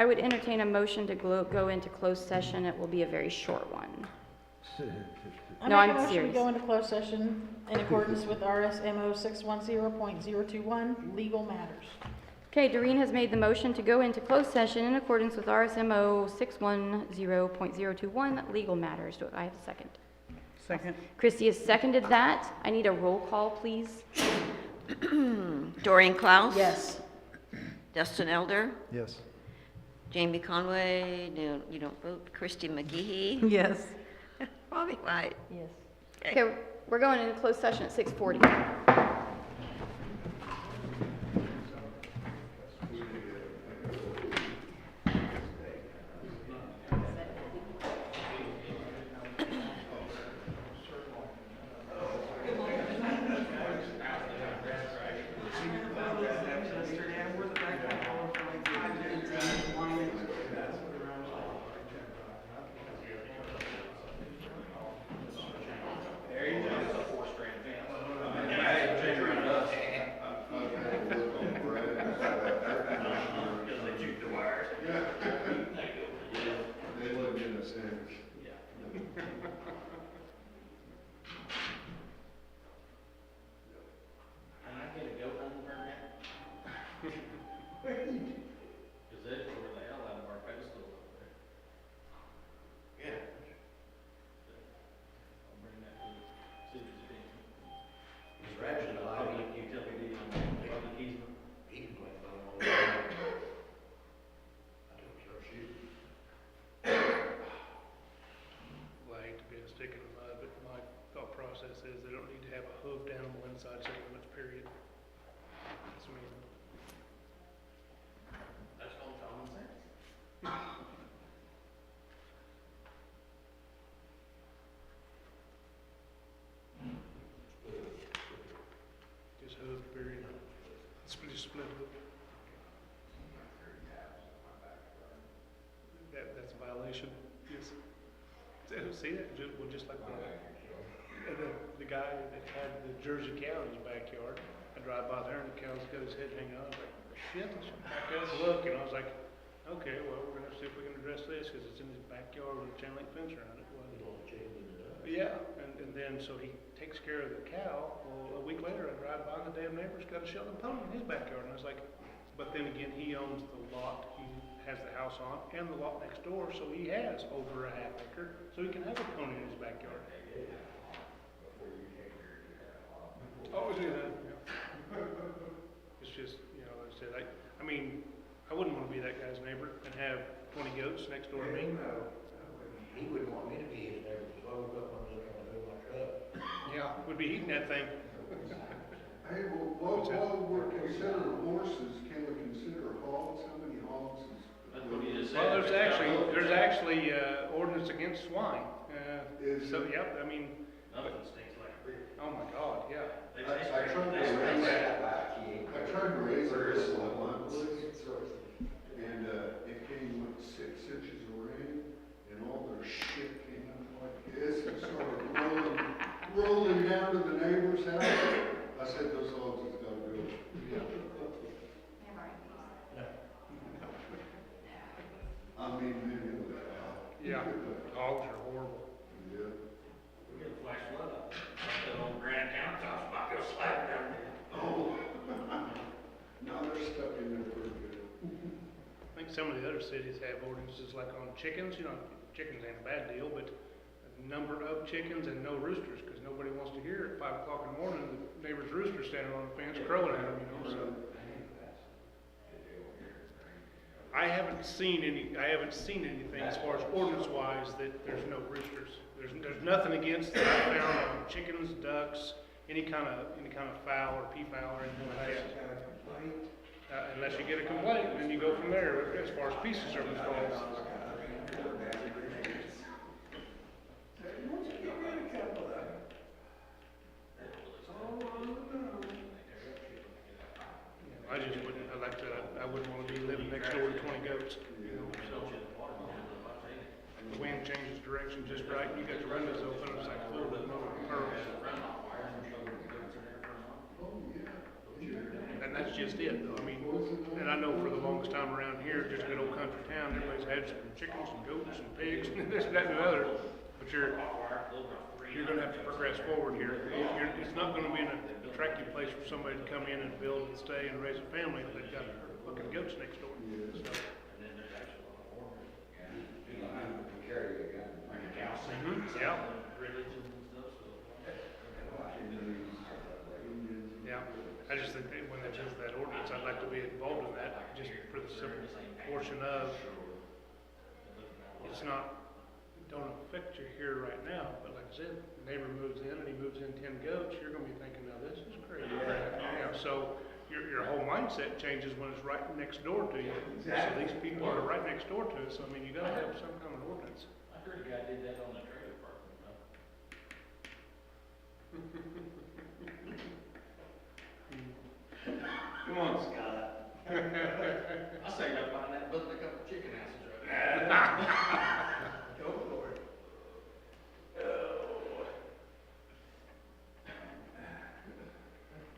[SPEAKER 1] would entertain a motion to go into closed session. It will be a very short one. No,
[SPEAKER 6] I make
[SPEAKER 1] I'm
[SPEAKER 6] a motion we
[SPEAKER 1] serious.
[SPEAKER 6] go into closed session in accordance with RSMO 610.021, legal matters.
[SPEAKER 1] Okay, Doreen has made the motion to go into closed session in accordance with RSMO 610.021, legal matters. Do I have a second?
[SPEAKER 9] Second.
[SPEAKER 1] Christie has seconded that. I need a roll call, please.
[SPEAKER 4] Doreen Klaus?
[SPEAKER 6] Yes.
[SPEAKER 4] Dustin Elder?
[SPEAKER 5] Yes.
[SPEAKER 4] Jamie Conway? No, you don't vote. Christy McGehee?
[SPEAKER 9] Yes.
[SPEAKER 4] Bobby White?
[SPEAKER 3] Yes.
[SPEAKER 1] Okay, We're going into closed session at 6:40.
[SPEAKER 11] Well, I hate to be a stick in the mud, but my thought process is they don't need to have a hoofed animal inside city limits, period. That's me. That's called common sense. Just hoofed, period. Just split hoof. That's a violation, yes. See that, just like the guy that had the Jersey cow in his backyard, I drive by there and the cow's got his head hanging out, I was like, shit, let's back out and look, and I was like, okay, well, we're gonna see if we can address this, cause it's in his backyard with a chain link fence around it. Well, yeah, and then, so he takes care of the cow, well, a week later, I drive by and the damn neighbor's got a Shetland pony in his backyard, and I was like, but then again, he owns the lot, he has the house on, and the lot next door, so he has over a half acre, so he can have a pony in his backyard. Always do that, yeah. It's just, you know, like I said, I mean, I wouldn't want to be that guy's neighbor and have 20 goats next door to me.
[SPEAKER 8] He wouldn't want me to be his neighbor, so I woke up one day and I blew my truck.
[SPEAKER 11] Yeah, would be eating that thing.
[SPEAKER 13] Hey, well, while we're considering horses, can we consider hogs? How many hogs is?
[SPEAKER 11] That's what he just said. Well, there's actually ordinance against swine.
[SPEAKER 13] Is
[SPEAKER 11] So,
[SPEAKER 13] it?
[SPEAKER 11] yep, I mean,
[SPEAKER 8] Nothing stinks like a beer.
[SPEAKER 11] oh my God, yeah.
[SPEAKER 13] I tried to raise it once, and it came with 6 inches of rain, and all their shit came up like this, and started rolling down to the neighbor's house. I said, those hogs has got to go. I mean,
[SPEAKER 11] Yeah, hogs are horrible.
[SPEAKER 13] yeah.
[SPEAKER 8] We get a flash flood up. That old Grand Countertop's about to slide down there.
[SPEAKER 13] Oh, no, they're stuck in there pretty good.
[SPEAKER 11] I think some of the other cities have ordinances like on chickens, you know, chickens ain't a bad deal, but a number of chickens and no roosters, because nobody wants to hear at 5 o'clock in the morning, the neighbor's rooster standing on the fence crowing at them, you know, so. I haven't seen anything as far as ordinance-wise that there's no roosters. There's nothing against that I found on chickens, ducks, any kind of fowl or peafowl or anything like that. Unless you get a complaint, then you go from there as far as piece of service goes. I just wouldn't, like I said, I wouldn't want to be living next door to 20 goats, you know, so. The wind changes direction just right, you got your windows open, it's like full with no pearls. And that's just it, though, I mean, and I know for the longest time around here, just good old country town, everybody's had some chickens, some goats, some pigs, and this, that, and the other, but you're gonna have to progress forward here. It's not gonna be an attractive place for somebody to come in and build and stay and raise a family if they've got fucking goats next door. So. Yeah. Yeah, I just think that when they change that ordinance, I'd like to be involved in that, just for the simple portion of, it's not, don't affect you here right now, but like I said, the neighbor moves in and he moves in 10 goats, you're gonna be thinking, now this is crazy. You know, so your whole mindset changes when it's right next door to you. So these people are right next door to us, so I mean, you gotta have some kind of ordinance.
[SPEAKER 14] I heard a guy did that on the trailer park,
[SPEAKER 11] Come on, Scott.
[SPEAKER 14] I say go find that, but look up chicken houses right now.
[SPEAKER 11] Go for it.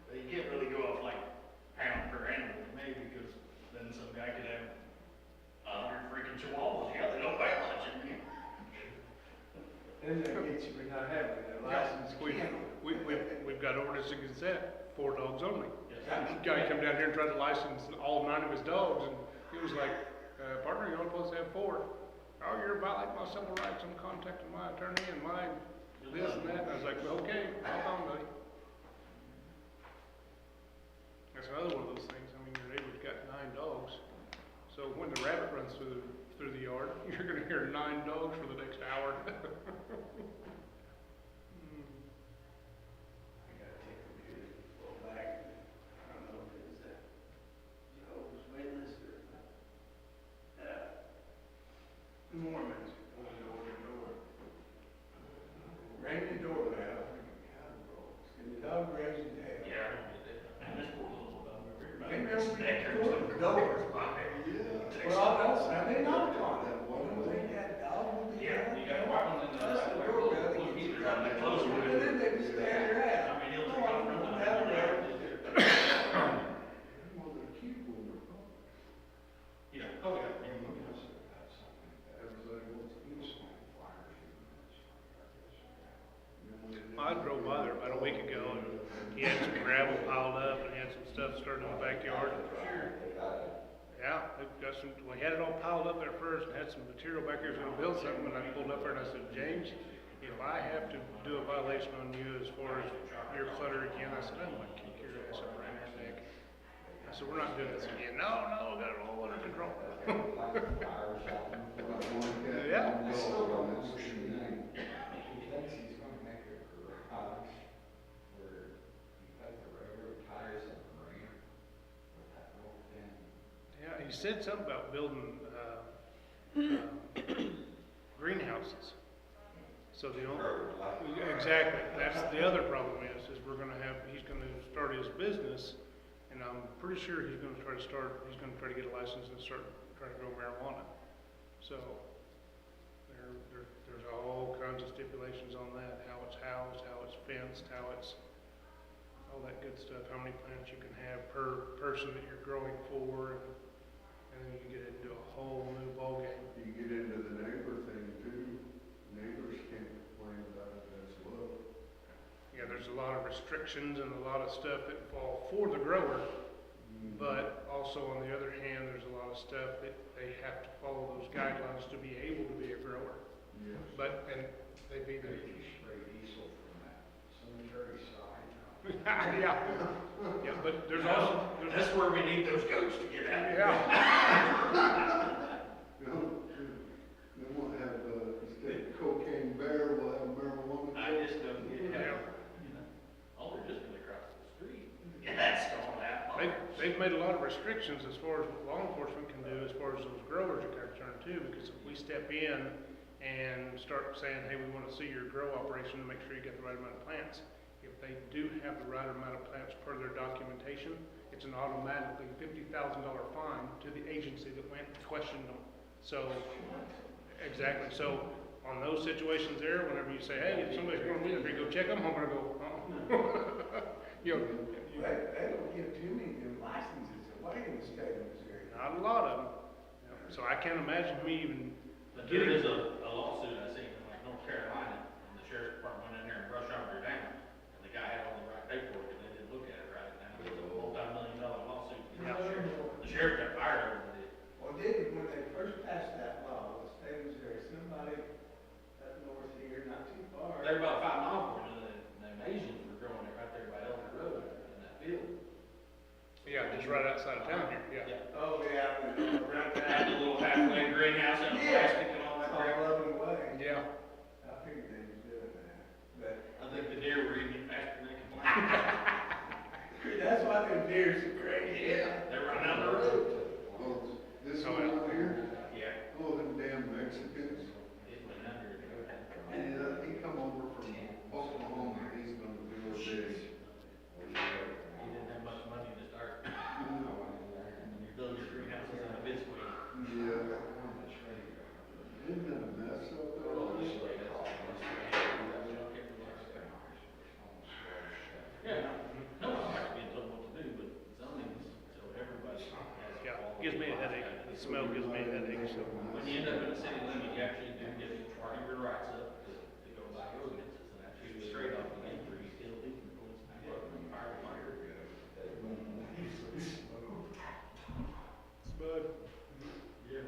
[SPEAKER 14] But you can't really go off like pound per animal, maybe, because then some guy could have 100 freaking chihuahuas, yeah, they don't weigh much in here.
[SPEAKER 2] Then they get you for not having a license.
[SPEAKER 11] We've got ordinance against that, 4 dogs only. Guy come down here and tried to license all 9 of his dogs, and he was like, partner, you're only supposed to have 4. Oh, you're violating my civil rights, I'm contacting my attorney and my this and that, and I was like, well, okay, hold on, buddy. That's another one of those things, I mean, your neighbor's got 9 dogs, so when the rabbit runs through the yard, you're gonna hear 9 dogs for the next hour.
[SPEAKER 2] Mormons, door to door. Ring the doorbell, and the dog raised his head.
[SPEAKER 14] Yeah. And this poor little dog,
[SPEAKER 2] Maybe they'll be the door. Well, that's, I mean, knocked on that one, they had dog.
[SPEAKER 14] Yeah, you got one in the,
[SPEAKER 2] That's the doorbell, they get you
[SPEAKER 14] got that close to it.
[SPEAKER 2] and then they just stand their ass.
[SPEAKER 14] I mean, he'll take off from the yeah, oh, yeah.
[SPEAKER 11] I drove by there about a week ago, and he had some gravel piled up, and he had some stuff started in the backyard. Yeah, they've got some, well, he had it all piled up there first, and had some material back there, he was gonna build something, and I pulled up there and I said, James, if I have to do a violation on you as far as your clutter again, I said, I'm gonna kick your ass up around your neck. I said, we're not doing this again. No, we got it all under control. Yeah. Yeah, he said something about building, greenhouses. So the only, exactly, that's the other problem is we're gonna have, he's gonna start his business, and I'm pretty sure he's gonna try to get a license and start trying to grow marijuana. So, there's all kinds of stipulations on that, how it's housed, how it's fenced, how it's, all that good stuff, how many plants you can have per person that you're growing for, and then you can get into a whole new ballgame.
[SPEAKER 13] You get into the neighbor thing too, neighbors can't complain about it as well.
[SPEAKER 11] Yeah, there's a lot of restrictions and a lot of stuff that fall for the grower, but also on the other hand, there's a lot of stuff that they have to follow those guidelines to be able to be a grower.
[SPEAKER 13] Yes.
[SPEAKER 11] But, and they've even.
[SPEAKER 13] Spray diesel from that cemetery side.
[SPEAKER 11] Yeah, but there's also.
[SPEAKER 14] That's where we need those goats to get out.
[SPEAKER 11] Yeah.
[SPEAKER 13] No, then we'll have, instead of cocaine bear, we'll have marijuana.
[SPEAKER 14] I just don't get it. Oh, they're just gonna cross the street. Yeah, that's going out.
[SPEAKER 11] They've made a lot of restrictions as far as what law enforcement can do as far as those growers are concerned too, because if we step in and start saying, hey, we want to see your grow operation to make sure you get the right amount of plants, if they do have the right amount of plants per their documentation, it's an automatically $50,000 fine to the agency that went and questioned them. So, exactly, so on those situations there, whenever you say, hey, if somebody's going to meet, if you go check them, I'm going to go, you know,
[SPEAKER 2] They don't give too many licenses away in the state of Missouri.
[SPEAKER 11] not a lot of them. You know, so I can't imagine me even
[SPEAKER 14] But there is a lawsuit I seen from like North Carolina, and the sheriff's department went in there and brushed over their down, and the guy had all the right paperwork, and they didn't look at it right now. It was a multi-million-dollar lawsuit. The sheriff got fired over it.
[SPEAKER 2] Well, didn't, when they first passed that law, the state of Missouri, somebody up north here, not too far.
[SPEAKER 14] They're about 5 miles from it, and them Asians were growing it right there by Elder Road in that field.
[SPEAKER 11] Yeah, just right outside of town here, yeah.
[SPEAKER 2] Oh, yeah, around
[SPEAKER 14] Had the little halfway greenhouse and plastic and all that crap.
[SPEAKER 2] all over the way. Yeah.
[SPEAKER 13] I figured they was doing that, but
[SPEAKER 14] I think the deer were eating faster than they could fly.
[SPEAKER 13] that's why them deer's so crazy.
[SPEAKER 14] Yeah, they're running down the road.
[SPEAKER 13] Oh, this
[SPEAKER 2] Oh,
[SPEAKER 13] one
[SPEAKER 2] yeah.
[SPEAKER 13] over here?
[SPEAKER 14] Yeah.
[SPEAKER 13] Oh, them damn Mexicans.
[SPEAKER 14] It went under.
[SPEAKER 13] Yeah, he come over from Oklahoma, he's gonna do a big.
[SPEAKER 14] He didn't have much money to start. You build your greenhouses out of biscuit.
[SPEAKER 13] Yeah. Isn't that a mess up there?
[SPEAKER 14] Yeah, no, I'm not being told what to do, but zoning's, so everybody has.
[SPEAKER 2] Yeah, gives me a headache. The smell gives me a headache, so.
[SPEAKER 14] When you end up in a city limit, you actually do get part of your rights up to go by ordinances, and that's usually straight off the gate for utilities and police and fire department.
[SPEAKER 2] Bud.
[SPEAKER 14] Yeah.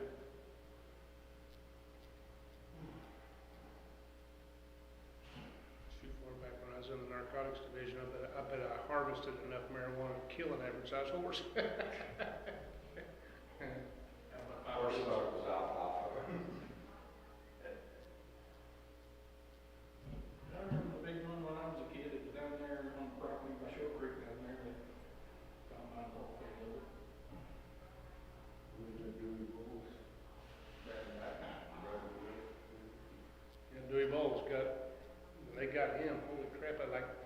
[SPEAKER 2] Shoot, far back when I was in the narcotics division, I bet I harvested enough marijuana to kill an average sized horse.
[SPEAKER 14] First start was alfalfa. I remember the big one when I was a kid, it was down there on the property by Shore Creek down there, that found my whole thing of it.
[SPEAKER 2] And Dewey Bowles got, when they got him, holy crap,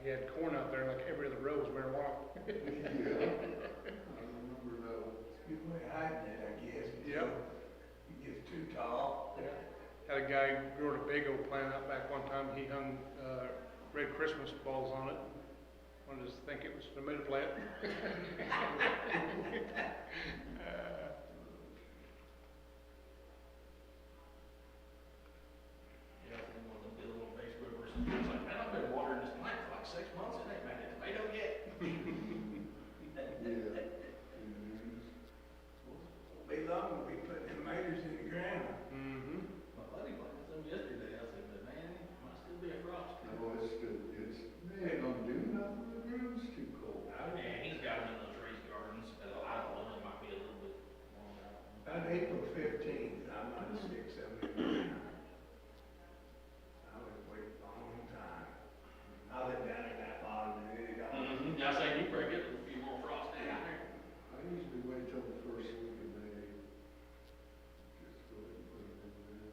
[SPEAKER 2] he had corn out there, like every other row was marijuana.
[SPEAKER 13] Yeah. I remember that. It's a good way of hiding it, I guess.
[SPEAKER 2] Yep.
[SPEAKER 13] He gets too tall.
[SPEAKER 2] Yeah. Had a guy growing a big old plant out back one time, he hung, red Christmas balls on it. Wanted us to think it was a tomato plant.
[SPEAKER 14] Yeah, and one of the little Facebookers, it's like, man, I've been watering this plant for like 6 months, and ain't made a tomato yet.
[SPEAKER 13] Yeah. Be long, we'll be putting tomatoes in the ground.
[SPEAKER 2] Mm-hmm.
[SPEAKER 14] My buddy planted some yesterday, I said, but man, it might still be a frost.
[SPEAKER 13] No, they ain't gonna do nothing, the ground's too cold.
[SPEAKER 14] And he's got them in those raised gardens, but I don't know, it might be a little bit warm out.
[SPEAKER 13] About April 15th, I might stick some in the ground. I was waiting a long time. I lived down in that bottom, and it got.
[SPEAKER 14] I say, you probably get a few more frost down there.
[SPEAKER 13] I usually wait till the first week of May. Just go ahead and put it in there.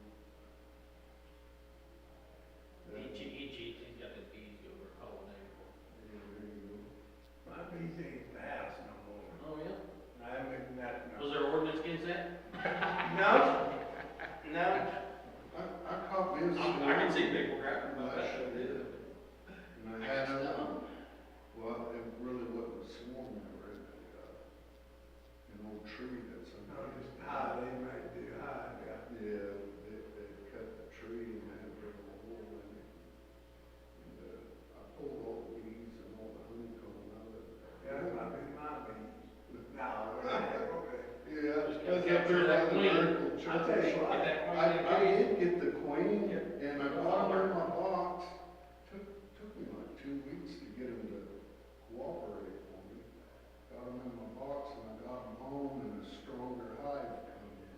[SPEAKER 14] He's got the bees over holiday.
[SPEAKER 13] Yeah, there you go. My bees ain't the house no more.
[SPEAKER 14] Oh, yeah?
[SPEAKER 13] I haven't been that.
[SPEAKER 14] Was there ordinance against that?
[SPEAKER 13] No. No. I caught this.
[SPEAKER 14] I can see people grabbing about
[SPEAKER 13] I
[SPEAKER 14] that.
[SPEAKER 13] sure did. And I had well, it really wasn't a swarm there, an old tree that somebody. Just high, they might do high, yeah. Yeah, they cut the tree and had a big hole in it. And, I pulled all the weeds and all the honeycomb out of it. Yeah, that might be my bees. No, yeah,
[SPEAKER 14] Just gotta capture that queen.
[SPEAKER 13] I'll tell you what, I did get the queen, and I got her in my box. Took me like 2 weeks to get him to cooperate for me. Got him in my box, and I got him home, and a stronger hive come in.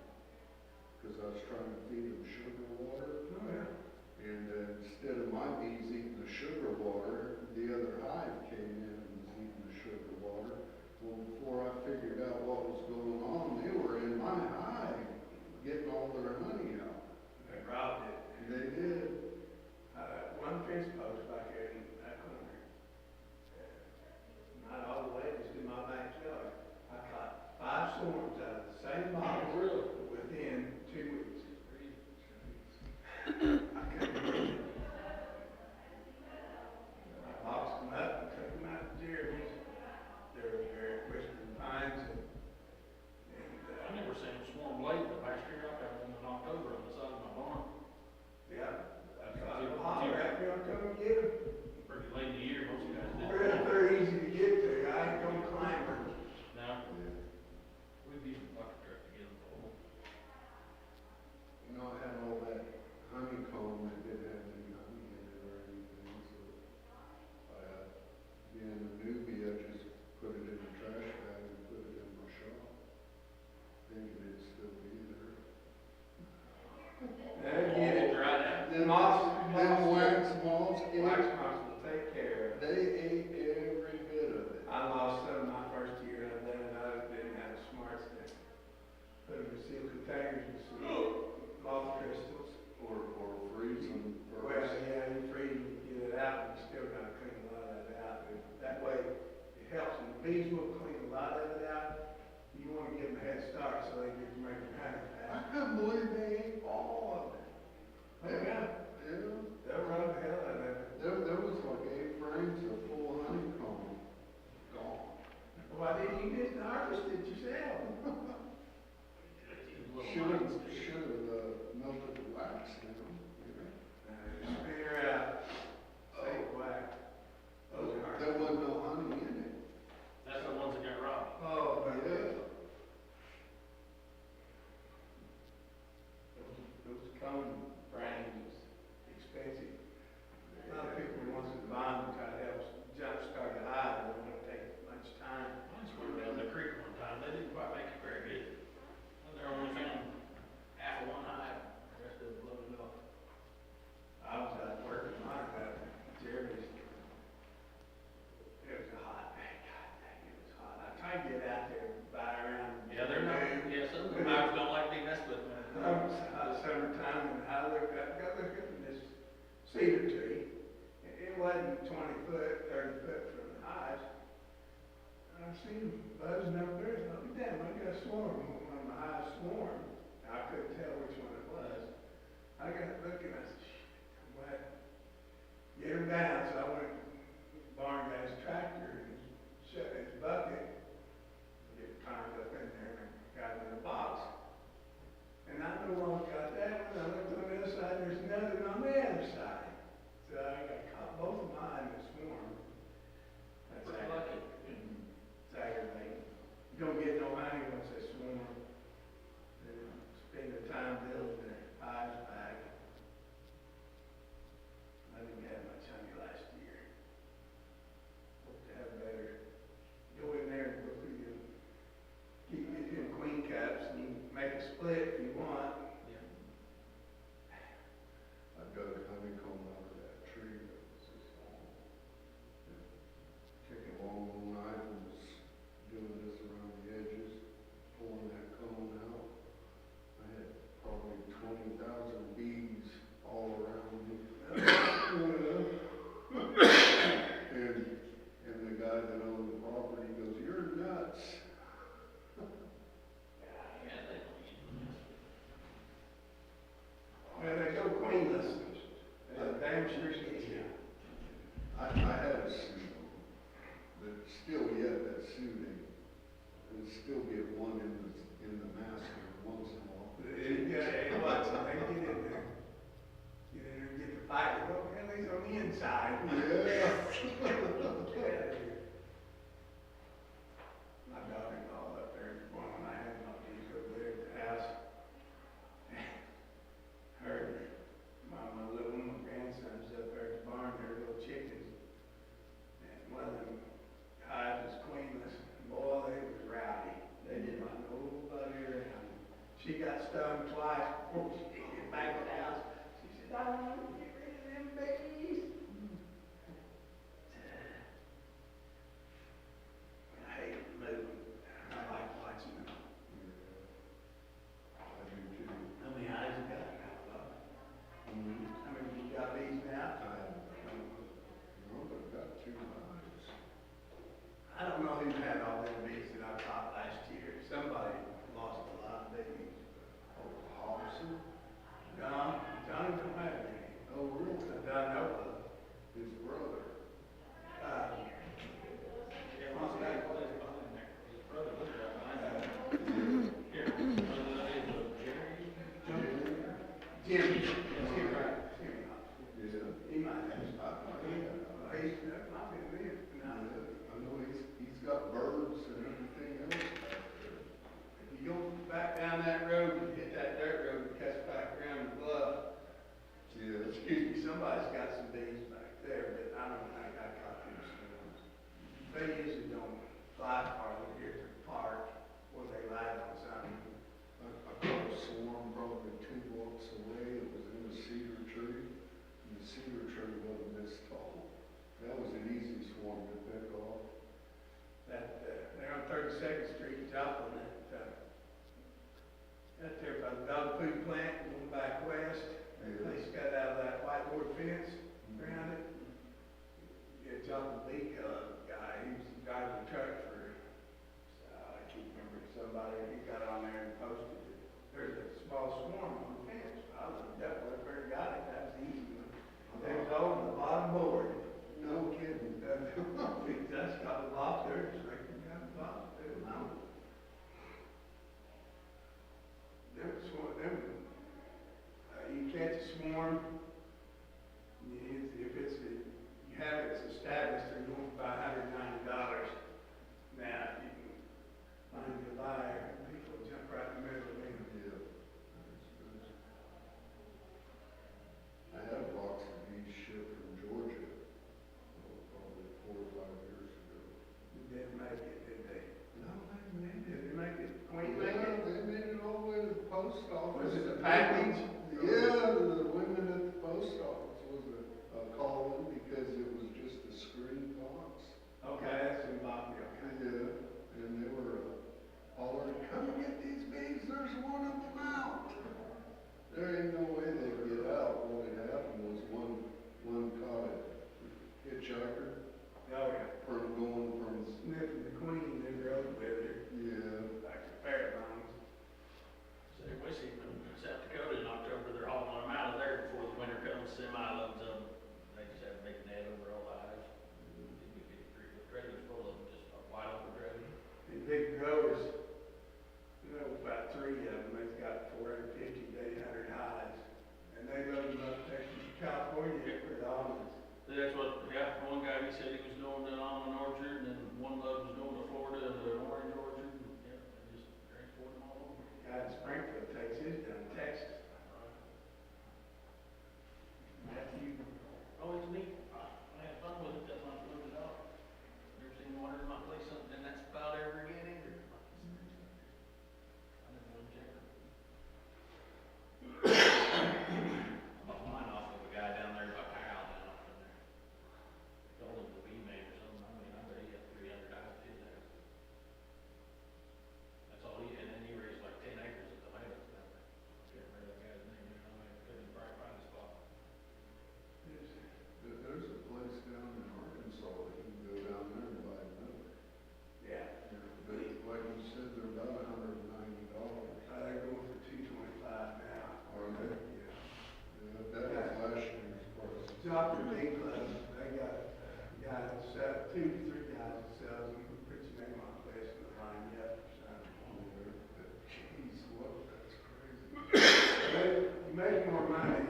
[SPEAKER 13] Because I was trying to feed him sugar water. Oh, yeah. And instead of my bees eating the sugar water, the other hive came in and was eating the sugar water. Well, before I figured out what was going on, they were in my hive, getting all their honey out. They robbed it. They did. One fence post back here in that corner. Not all the way, just in my backyard. I caught 5 swarms out of the same box within 2 weeks. I couldn't believe it. I boxed them up and took them out to Jeremy's. They're whispering pines and
[SPEAKER 14] I never seen them swarm late, but last year I got one in October on the side of my barn.
[SPEAKER 13] yeah, that's why I'll holler at me, I'll come and get them. nuts now, you know?
[SPEAKER 2] Spit her out. Say whack. Those are.
[SPEAKER 13] There wasn't no honey in it.
[SPEAKER 14] That's the ones that got robbed.
[SPEAKER 2] Oh, but
[SPEAKER 13] Yeah.
[SPEAKER 2] those cone brands expensive. A lot of people wants to buy them to try to help jumpstart the hive, it don't take much time.
[SPEAKER 14] I swear down the creek one time, they didn't quite make it very good. They only found half of one hive, the rest of it blown off.
[SPEAKER 2] I was out working mine, Jeremy's. It was hot, God dang, it was hot. I tried to get out there, buy around.
[SPEAKER 14] Yeah, they're not, yeah, some of the hives don't like being messed with.
[SPEAKER 2] Summertime, and I looked up, got look at this cedar tree. It wasn't 20 foot, 30 foot from the hives. And I seen them buzzing up there, I thought, damn, I got a swarm, one of my hives swarmed. I couldn't tell which one it was. I got looking, I said, shit, what? Get him down, so I went, barn got his tractor and shut his bucket. Get climbed up in there and got him in a box. And I know I got that one, I looked on the other side, there's nothing on the other side. So I got caught both of mine in the swarm. That's
[SPEAKER 14] Pretty lucky.
[SPEAKER 2] It's aggravating. You don't get no honey once they swarm. They spend the time building their hives back. I didn't have much honey last year. Hope to have better. Go in there and go through your, keep your queen cups and you can make a split if you want.
[SPEAKER 13] I dug honeycomb out of that tree that was this long. Took a long knife and was doing this around the edges, pulling that cone out. I had probably 20,000 bees all around me. And the guy that owned the property goes, "You're nuts."
[SPEAKER 2] Well, they go queenless. They damn sure get you.
[SPEAKER 13] I had a suit that still yet that suit ain't, and still get one in the mask every once in a while.
[SPEAKER 2] Yeah, it was, they get in there. Get in there and get the fight, well, at least on the inside.
[SPEAKER 13] Yeah.
[SPEAKER 2] My daughter-in-law up there, one when I had my kids over there at the house. Her, my little one, my grandson's up there at the barn, their little chickens. And one of them hives was queenless, boy, they was rowdy. They didn't want nobody around. She got stung twice before she could get back to the house. She said, I want to get rid of them babies. I hate moving. I like watching them.
[SPEAKER 13] I do too.
[SPEAKER 2] How many eyes you got now, Bob? How many you got these now?
[SPEAKER 13] No, but I've got 2 eyes.
[SPEAKER 2] I don't know who had all them bees that I caught last year. Somebody lost a lot of babies.
[SPEAKER 13] Oh, Hobson?
[SPEAKER 2] Johnny don't have any.
[SPEAKER 13] Oh, really?
[SPEAKER 2] I know of.
[SPEAKER 13] His brother.
[SPEAKER 14] Yeah, once that place behind there, his brother was right behind there. Here, Jerry.
[SPEAKER 2] Jimmy, right. Jimmy.
[SPEAKER 13] Yeah.
[SPEAKER 2] He might have. He's, that might be me.
[SPEAKER 13] I know he's got birds and everything else back there.
[SPEAKER 2] If you go back down that road and hit that dirt road and cuts back around the bluff,
[SPEAKER 13] Yeah.
[SPEAKER 2] excuse me, somebody's got some bees back there, but I don't think I caught them swarms. They usually don't fly far over here to the park where they light on something.
[SPEAKER 13] I caught a swarm probably 2 blocks away. It was in a cedar tree, and the cedar tree wasn't this tall. That was an easy swarm to pick off.
[SPEAKER 2] That, they're on 32nd Street, Joplin, that there by the dog food plant, going back west.
[SPEAKER 13] Yeah.
[SPEAKER 2] They just got out of that whiteboard fence around it. Yeah, Joplin Bee Club guy, he was driving a truck for, I can't remember, somebody, he got on there and posted it. There's a small swarm on the fence. I was definitely where he got it, that was the easy one. They was all on the bottom board.
[SPEAKER 13] No kidding.
[SPEAKER 2] That's got a lot there, it's like, you got a lot there, now. Them, you catch
[SPEAKER 13] post office.
[SPEAKER 2] Was it the package?
[SPEAKER 13] Yeah, the women at the post office was calling because it was just a screen box.
[SPEAKER 2] Okay, that's in Bobby, okay.
[SPEAKER 13] Yeah, and they were hollering, come get these bags, there's one of them out. There ain't no way they'd get out. What had happened was one caught a hitchhiker
[SPEAKER 2] Oh, yeah.
[SPEAKER 13] from going from,
[SPEAKER 2] Sniffing the queen in the road with her,
[SPEAKER 13] yeah.
[SPEAKER 2] like the Fairbanks.
[SPEAKER 14] So we see them in South Dakota in October, they're hauling them out of there before the winter comes, semi-loads of them. They just have a big net over all the highs. Trailers full of them, just wide open trailers.
[SPEAKER 2] The big growers, you know, about 3 of them, they've got 450 to 800 highs. And they load them up to Texas, California for the almonds.
[SPEAKER 14] That's what, yeah, one guy, he said he was going to an almond orchard, and then one load was going to Florida, to an orange orchard, and, yeah, they just transport them all over.
[SPEAKER 2] Guy in Springfield takes his down to Texas. Matthew,
[SPEAKER 14] Oh, it's neat. I had fun with it, that's not loaded out. Never seen water in my place, something in that spout ever again either. I didn't want to check it. I bought mine off of a guy down there by Powell, down off in there. They called him the B-man or something, I mean, I bet he had 300 eyes in there. That's all he had, and then he raised like 10 acres of tomatoes down there. I can't remember that guy's name, I couldn't probably find the spot.
[SPEAKER 13] There's a place down in Arkansas that you can go down there and buy milk.
[SPEAKER 2] yeah,
[SPEAKER 13] But like you said, they're about $190.
[SPEAKER 2] they're going for 225 now.
[SPEAKER 13] Are they?
[SPEAKER 2] Yeah.
[SPEAKER 13] Yeah, that was last year's price.
[SPEAKER 2] Dr. Big Club, they got a guy that sells, 2 to 3 guys that sells them, who puts your name on the list and line you up or something.
[SPEAKER 13] Jeez, what, that's crazy.
[SPEAKER 2] You make more money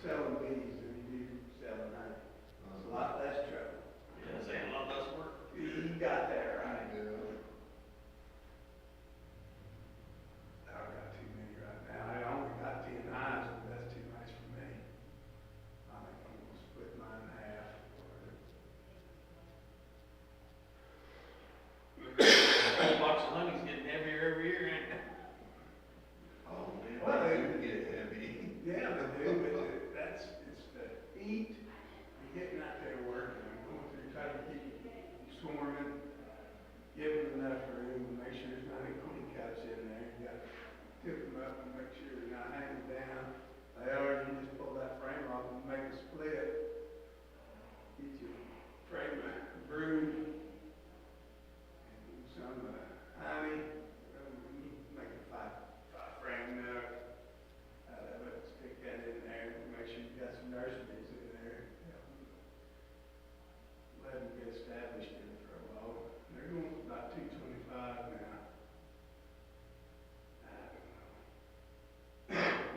[SPEAKER 2] selling bees than you do selling honey. It's a lot less trouble.
[SPEAKER 14] Yeah, saying a lot less work.
[SPEAKER 2] You got that right.
[SPEAKER 13] Yeah.
[SPEAKER 2] I got too many right now. I only got 10 hives, but that's too much for me. I think I'm gonna split mine in half.
[SPEAKER 14] Whole box of honey's getting heavier every year, ain't it?
[SPEAKER 13] Oh, man,
[SPEAKER 2] Well,
[SPEAKER 13] I
[SPEAKER 2] they-
[SPEAKER 13] did get heavy.
[SPEAKER 2] Yeah, they do, but it's the heat, and getting out there working, and going through, trying to keep swarming, give them enough room, make sure there's not any queen cups in there, you gotta tip them up and make sure they're not hanging down. They are, you just pull that frame off and make a split, get your frame brood, and some honey, make a five frame nut out of it, stick that in there, make sure you've got some nurseries in there. Let them get established in it for a while. They're going for about 225 now. I don't know.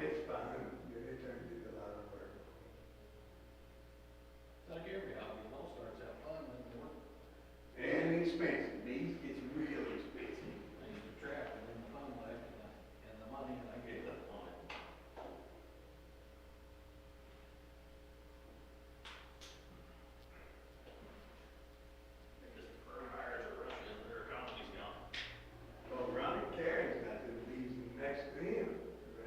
[SPEAKER 2] It's fine, but it turns into a lot of work.
[SPEAKER 14] It's like every hobby, it all starts out fun, and then work.
[SPEAKER 2] And expensive, these gets real expensive.
[SPEAKER 14] I used to trap, and then the fun life, and the money, and I gave up on it. Because the coronavirus or Russia, their economy's gone.
[SPEAKER 2] Well, Ronnie Carey's got the bees next to him.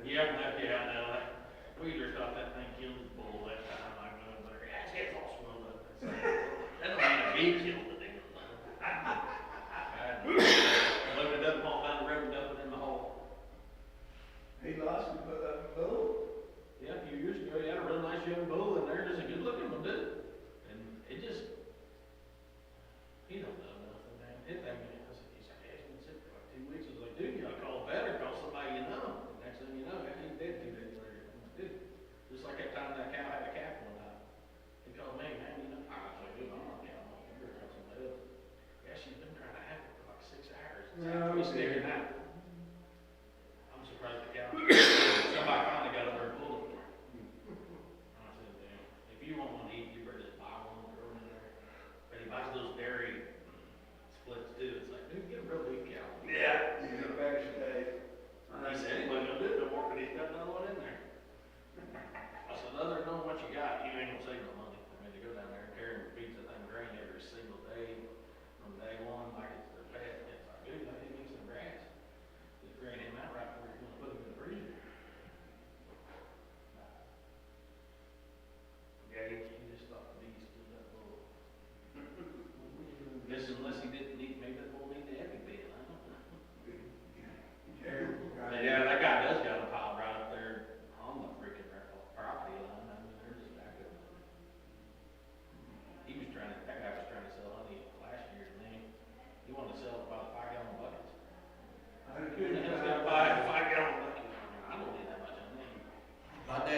[SPEAKER 14] Yeah, I know, Wheeler's got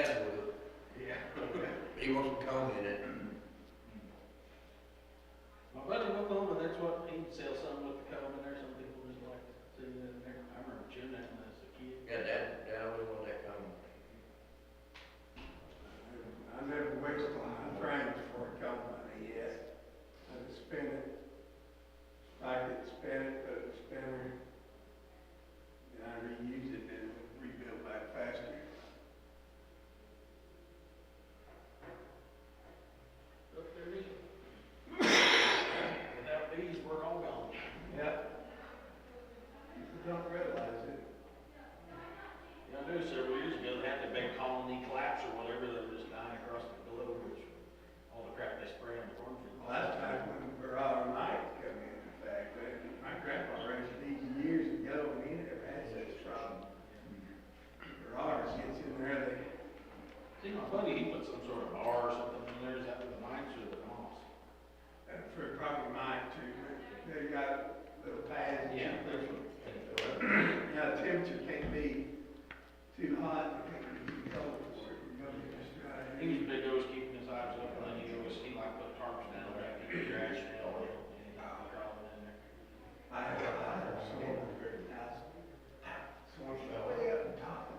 [SPEAKER 3] Dad will. Yeah. He wants to comment it.
[SPEAKER 14] My buddy in Oklahoma, that's what, he'd sell some with the comb in there, some people just like to see that in there. I remember chewing that when I was a kid.
[SPEAKER 3] Yeah, Dad always wanted that comment.
[SPEAKER 2] I never wasted my brains for a company yet. I just spin it, like it, spin it, put it in a spinner. And I reuse it and rebuild back faster.
[SPEAKER 14] Look, there it is. Without these, we're all gone.
[SPEAKER 2] Yep. People don't realize it.
[SPEAKER 14] Yeah, I knew several years ago, they had the big colony collapse or whatever, they were just dying across the globe, which, all the crap they spray on the cornfield.
[SPEAKER 2] Last time when Barada Mike come in fact, my grandpa raised these years ago and he never had such a problem. Barada gets in there,
[SPEAKER 14] See, my buddy, he put some sort of bar or something in there, is that with the mites or the moss?
[SPEAKER 2] for probably mine too, but they got little pads.
[SPEAKER 14] Yeah.
[SPEAKER 2] Now, the temperature can't be too hot, it can't be too cold for it, you're gonna be just dry.
[SPEAKER 14] He was big, always keeping his eyes open, and he always, he like put tarps down, right, keep the trash down, and he crawling in there.
[SPEAKER 2] I have someone very nice, someone way up top.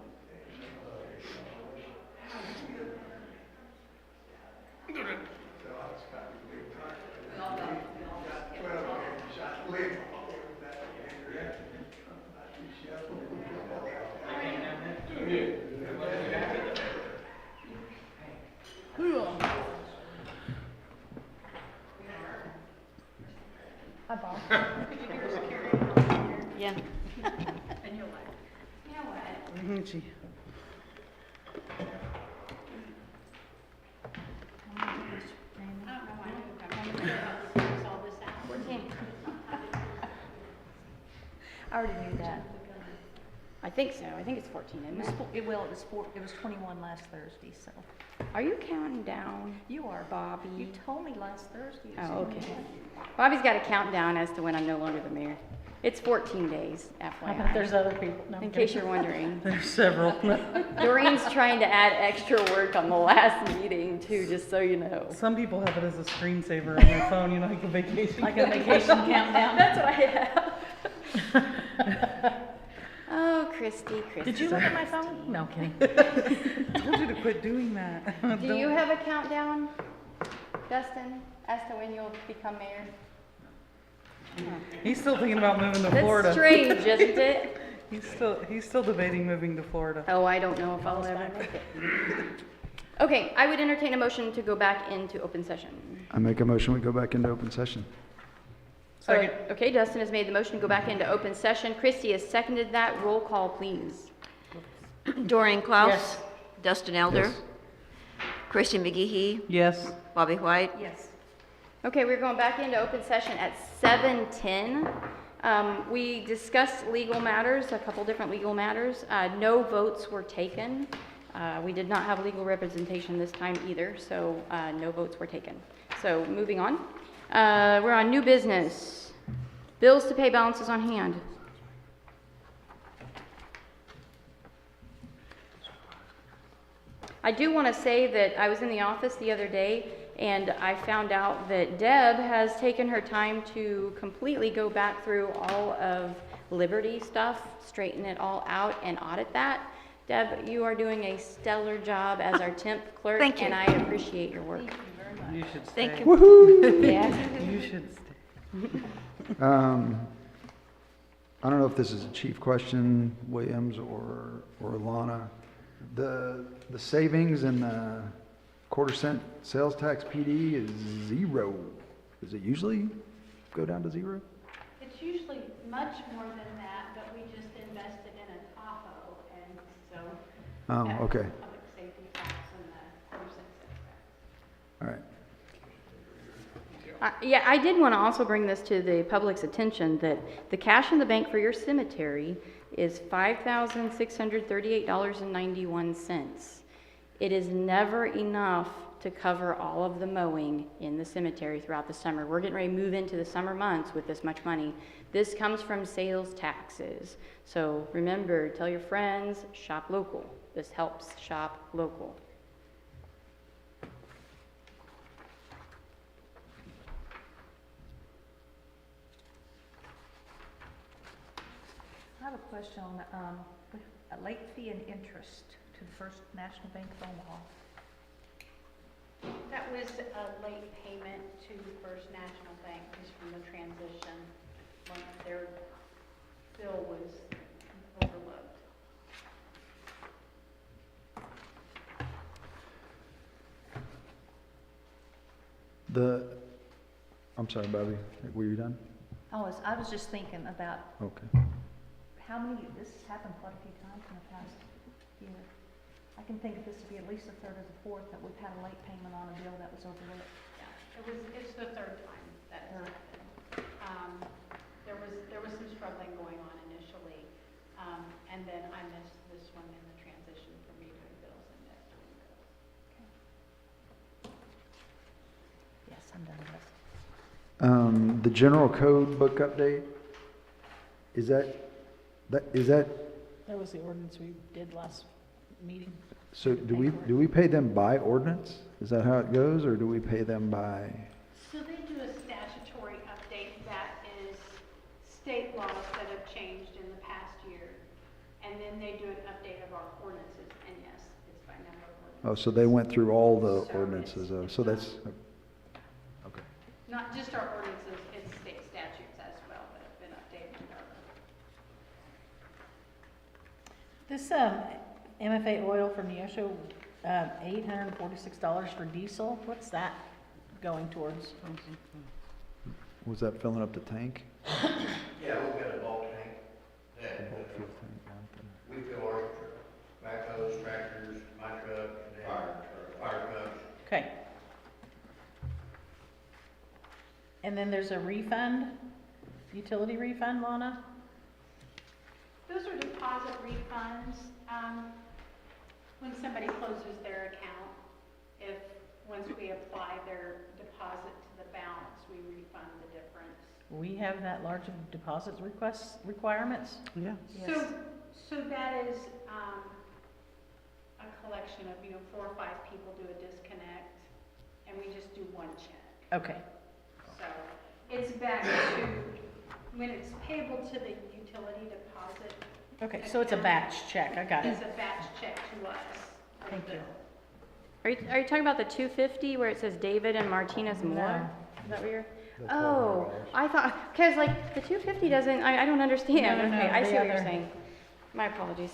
[SPEAKER 2] So I was got a big tarp. We all got 12 acres, I live all over that area. I do shovel.
[SPEAKER 6] Hi, Bob.
[SPEAKER 1] Yeah.
[SPEAKER 7] And you'll like, you know what?
[SPEAKER 9] Gee.
[SPEAKER 7] I don't know why I knew all this out.
[SPEAKER 1] 14.
[SPEAKER 6] I already knew that.
[SPEAKER 1] I think so. I think it's 14, isn't it?
[SPEAKER 6] It was 21 last Thursday, so.
[SPEAKER 1] Are you counting down?
[SPEAKER 6] You are.
[SPEAKER 1] Bobby.
[SPEAKER 6] You told me last Thursday. it was
[SPEAKER 1] Oh, okay.
[SPEAKER 6] 21.
[SPEAKER 1] Bobby's got a countdown as to when I'm no longer the mayor. It's 14 days,
[SPEAKER 6] I bet there's
[SPEAKER 1] FYI,
[SPEAKER 6] other people. No, I'm
[SPEAKER 1] in case
[SPEAKER 6] kidding.
[SPEAKER 1] you're wondering.
[SPEAKER 9] There's several.
[SPEAKER 1] Doreen's trying to add extra work on the last meeting too, just so you know.
[SPEAKER 9] Some people have it as a screensaver on their phone, you know, like a vacation.
[SPEAKER 6] Like a vacation countdown.
[SPEAKER 1] That's what I have. Oh, Christy.
[SPEAKER 6] Did you look at my phone? No, kidding.
[SPEAKER 9] I told you to quit doing that.
[SPEAKER 1] Do you have a countdown, Dustin, as to when you'll become mayor?
[SPEAKER 9] He's still thinking about moving to
[SPEAKER 1] That's
[SPEAKER 9] Florida.
[SPEAKER 1] strange, isn't it?
[SPEAKER 9] He's still debating moving to Florida.
[SPEAKER 1] Oh, I don't know if I'll ever make it. Okay, I would entertain a motion to go back into open session.
[SPEAKER 5] I make a motion, we go back into open session.
[SPEAKER 9] Second.
[SPEAKER 1] Okay, Dustin has made the motion to go back into open session. Christie has seconded that. Roll call, please.
[SPEAKER 4] Doreen Klaus?
[SPEAKER 6] Yes.
[SPEAKER 4] Dustin Elder?
[SPEAKER 5] Yes.
[SPEAKER 4] Christian McGehee?
[SPEAKER 9] Yes.
[SPEAKER 4] Bobby White?
[SPEAKER 6] Yes.
[SPEAKER 1] Okay, we're going back into open session at 7:10. We discussed legal matters, a couple different legal matters. No votes were taken. We did not have legal representation this time either, so no votes were taken. So moving on. We're on new business. Bills to pay, balances on hand. I do want to say that I was in the office the other day and I found out that Deb has taken her time to completely go back through all of Liberty stuff, straighten it all out and audit that. Deb, you are doing a stellar job as our temp clerk.
[SPEAKER 4] Thank you.
[SPEAKER 1] And I appreciate your work.
[SPEAKER 9] You should stay.
[SPEAKER 4] Thank you.
[SPEAKER 5] Woohoo!
[SPEAKER 1] Yeah.
[SPEAKER 9] You should stay.
[SPEAKER 5] I don't know if this is a chief question, Williams or Lana. The savings in the quarter-cent sales tax PD is zero. Does it usually go down to zero?
[SPEAKER 7] It's usually much more than that, but we just invested in a Tahoe, and so.
[SPEAKER 5] Oh,
[SPEAKER 7] that was
[SPEAKER 5] okay.
[SPEAKER 7] the public safety tax and the quarter-cent sales tax.
[SPEAKER 5] All right.
[SPEAKER 1] Yeah, I did want to also bring this to the public's attention that the cash in the bank for your cemetery is $5,638.91. It is never enough to cover all of the mowing in the cemetery throughout the summer. We're getting ready to move into the summer months with this much money. This comes from sales taxes. So remember, tell your friends, shop local. This helps shop local.
[SPEAKER 3] I have a question on, a late fee and interest to the First National Bank of Omaha.
[SPEAKER 15] That was a late payment to First National Bank just from the transition when their bill was overlooked.
[SPEAKER 5] I'm sorry, Bobby, were you done?
[SPEAKER 3] I was just thinking about
[SPEAKER 5] Okay.
[SPEAKER 3] how many, this has happened quite a few times in the past year. I can think of this to be at least the third or the fourth that we've had a late payment on a bill that was overlooked.
[SPEAKER 15] Yeah, it's the third time that has happened. There was some struggling going on initially, and then I missed this one in the transition from me doing bills and Nick doing bills.
[SPEAKER 3] Yes, I'm done with this.
[SPEAKER 5] The general code book update, is that,
[SPEAKER 6] That was the ordinance we did last meeting.
[SPEAKER 5] so do we pay them by ordinance? Is that how it goes, or do we pay them by?
[SPEAKER 15] So they do a statutory update that is state laws that have changed in the past year. And then they do an update of our ordinances, and yes, it's by number of ordinances.
[SPEAKER 5] Oh, so they went through all the
[SPEAKER 15] So
[SPEAKER 5] ordinances,
[SPEAKER 15] it's
[SPEAKER 5] so that's, okay.
[SPEAKER 15] not just our ordinances, it's state statutes as well that have been updated with our.
[SPEAKER 6] This MFA oil from Neosho, $846 for diesel, what's that going towards?
[SPEAKER 5] Was that filling up the tank?
[SPEAKER 16] Yeah, we've got a bulk tank that,
[SPEAKER 5] Bulk fuel tank,
[SPEAKER 16] we fill our backhoes, tractors, my truck, and then fire trucks.
[SPEAKER 6] Okay. And then there's a refund, utility refund, Lana?
[SPEAKER 15] Those are deposit refunds. When somebody closes their account, once we apply their deposit to the balance, we refund the difference.
[SPEAKER 6] We have that large of deposit requirements?
[SPEAKER 9] Yeah.
[SPEAKER 15] So that is, a collection of, 4 or 5 people do a disconnect, and we just do one check.
[SPEAKER 6] Okay.
[SPEAKER 15] So it's back to, when it's payable to the utility deposit.
[SPEAKER 6] Okay, so it's a batch check, I got it.
[SPEAKER 15] It's a batch check to us. for
[SPEAKER 6] Thank
[SPEAKER 15] the
[SPEAKER 6] you.
[SPEAKER 15] bill.
[SPEAKER 1] Are you talking about the 250 where it says David and Martinez Moore?
[SPEAKER 6] No.
[SPEAKER 1] Is that what you're?
[SPEAKER 5] That's
[SPEAKER 1] Oh,
[SPEAKER 5] $500.
[SPEAKER 1] I thought, because like the 250 doesn't, I don't understand.
[SPEAKER 6] No, no,
[SPEAKER 1] Okay,
[SPEAKER 6] no,
[SPEAKER 1] I see
[SPEAKER 6] the
[SPEAKER 1] what you're
[SPEAKER 6] other-
[SPEAKER 1] saying. My apologies.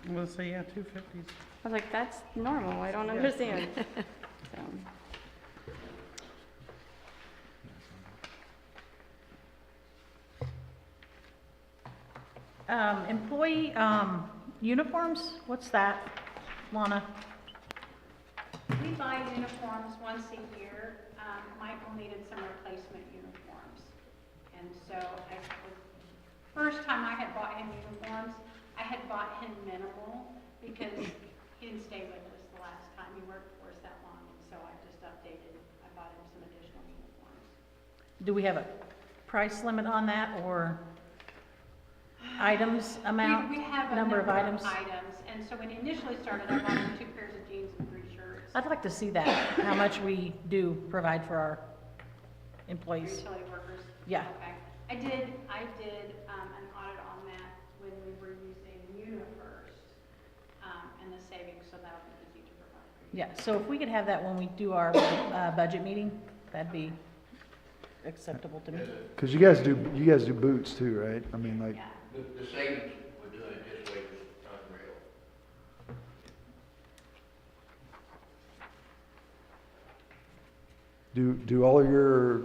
[SPEAKER 9] I'm gonna say, yeah, 250s.
[SPEAKER 1] I was like, that's normal, I don't understand. So.
[SPEAKER 6] Employee, uniforms, what's that, Lana?
[SPEAKER 15] We buy uniforms once a year. Michael needed some replacement uniforms. And so first time I had bought him uniforms, I had bought him minimal because he didn't stay with us the last time. He worked for us that long. And so I just updated, I bought him some additional uniforms.
[SPEAKER 6] Do we have a price limit on that, or items amount?
[SPEAKER 15] We have a
[SPEAKER 6] number of items?
[SPEAKER 15] And so when he initially started, I bought him 2 pairs of jeans and 3 shirts.
[SPEAKER 6] I'd like to see that, how much we do provide for our employees.
[SPEAKER 15] Utility workers.
[SPEAKER 6] Yeah.
[SPEAKER 15] Okay. I did an audit on that when we were using UniFirst, and the savings, so that'll be easy to provide for you.
[SPEAKER 6] Yeah, so if we could have that when we do our budget meeting, that'd be acceptable to me.
[SPEAKER 5] Because you guys do boots too, right? I mean, like,
[SPEAKER 15] Yeah.
[SPEAKER 16] The savings with doing it this way is unreal.
[SPEAKER 5] do all of your,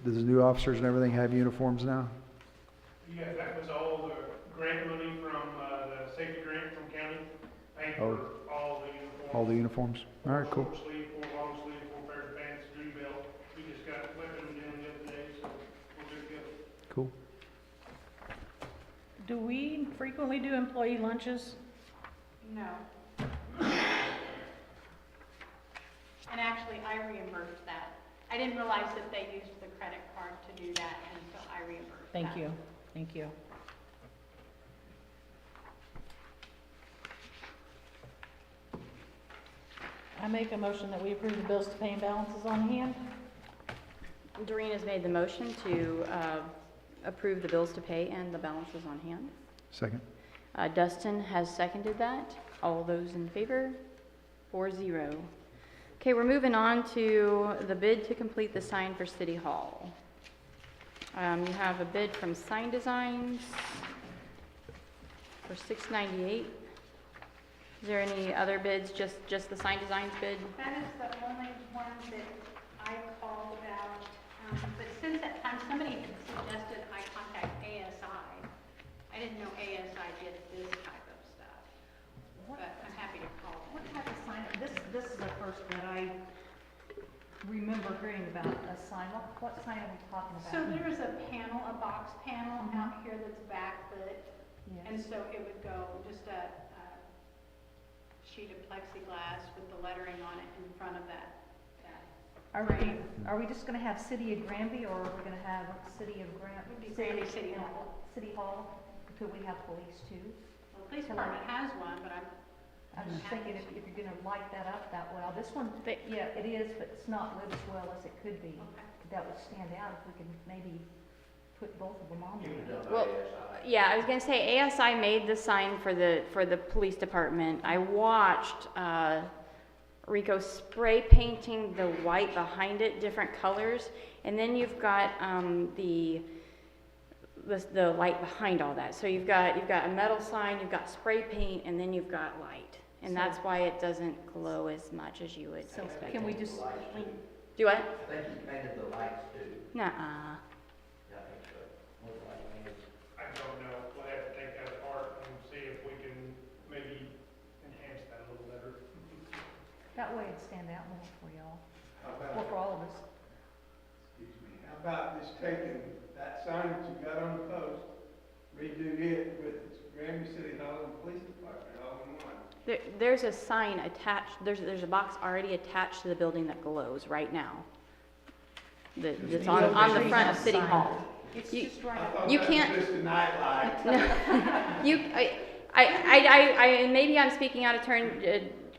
[SPEAKER 5] does the new officers and everything have uniforms now?
[SPEAKER 11] Yeah, that was all the grant money from, the safety grant from county, paid
[SPEAKER 5] Oh.
[SPEAKER 11] for all the uniforms.
[SPEAKER 5] All the uniforms? All right, cool.
[SPEAKER 11] 4 sleeve, 4 long sleeve, 4 pairs of pants, duty belt. We just got weapons in the other day, so we're good to go.
[SPEAKER 5] Cool.
[SPEAKER 6] Do we frequently do employee lunches?
[SPEAKER 15] No. And actually, I reimbursed that. I didn't realize that they used the credit card to do that, and so I reimbursed that.
[SPEAKER 6] Thank you, thank you. I make a motion that we approve the bills to pay and balances on hand.
[SPEAKER 1] Doreen has made the motion to approve the bills to pay and the balances on hand.
[SPEAKER 5] Second.
[SPEAKER 1] Dustin has seconded that. All those in favor? 4-0. Okay, we're moving on to the bid to complete the sign for City Hall. You have a bid from Sign Designs for $698. Is there any other bids, just the Sign Designs bid?
[SPEAKER 15] That is the only one that I called about, but since that time, somebody had suggested I contact ASI. I didn't know ASI did this type of stuff, but I'm happy to call them.
[SPEAKER 3] What type of sign, this is the first that I remember hearing about, a sign. What sign are we talking about?
[SPEAKER 15] So there is a panel, a box panel out here that's backlit, and so it would go just a sheet of plexiglass with the lettering on it in front of that.
[SPEAKER 3] Are we just gonna have City of Granby, or are we gonna have City of
[SPEAKER 15] Granby City Hall.
[SPEAKER 3] City Hall? Could we have police too?
[SPEAKER 15] Well, the police department has one, but
[SPEAKER 3] I'm just thinking if you're gonna light that up that well, this one, yeah, it is, but it's not lit as well as it could be. That would stand out if we could maybe put both of them on there.
[SPEAKER 1] Well, yeah, I was gonna say ASI made the sign for the police department. I watched Rico spray painting the white behind it, different colors, and then you've got the light behind all that. So you've got a metal sign, you've got spray paint, and then you've got light, and that's why it doesn't glow as much as you would expect.
[SPEAKER 3] Can we just
[SPEAKER 1] Do what?
[SPEAKER 16] I think you painted the lights too.
[SPEAKER 1] Nuh-uh.
[SPEAKER 11] I don't know, we'll have to take that apart and see if we can maybe enhance that a little better.
[SPEAKER 3] That way it'd stand out more for y'all,
[SPEAKER 2] How
[SPEAKER 3] or
[SPEAKER 2] about,
[SPEAKER 3] for all of us.
[SPEAKER 2] excuse me, how about just taking that sign that you got on the post, redo it with Granby City Hall and Police Department all in one?
[SPEAKER 1] There's a sign attached, there's a box already attached to the building that glows right now. That's on the front of City Hall.
[SPEAKER 3] It's
[SPEAKER 1] You-
[SPEAKER 3] just right.
[SPEAKER 2] I thought
[SPEAKER 1] You
[SPEAKER 2] that
[SPEAKER 1] can't-
[SPEAKER 2] was just a night light.
[SPEAKER 1] And maybe I'm speaking out of turn,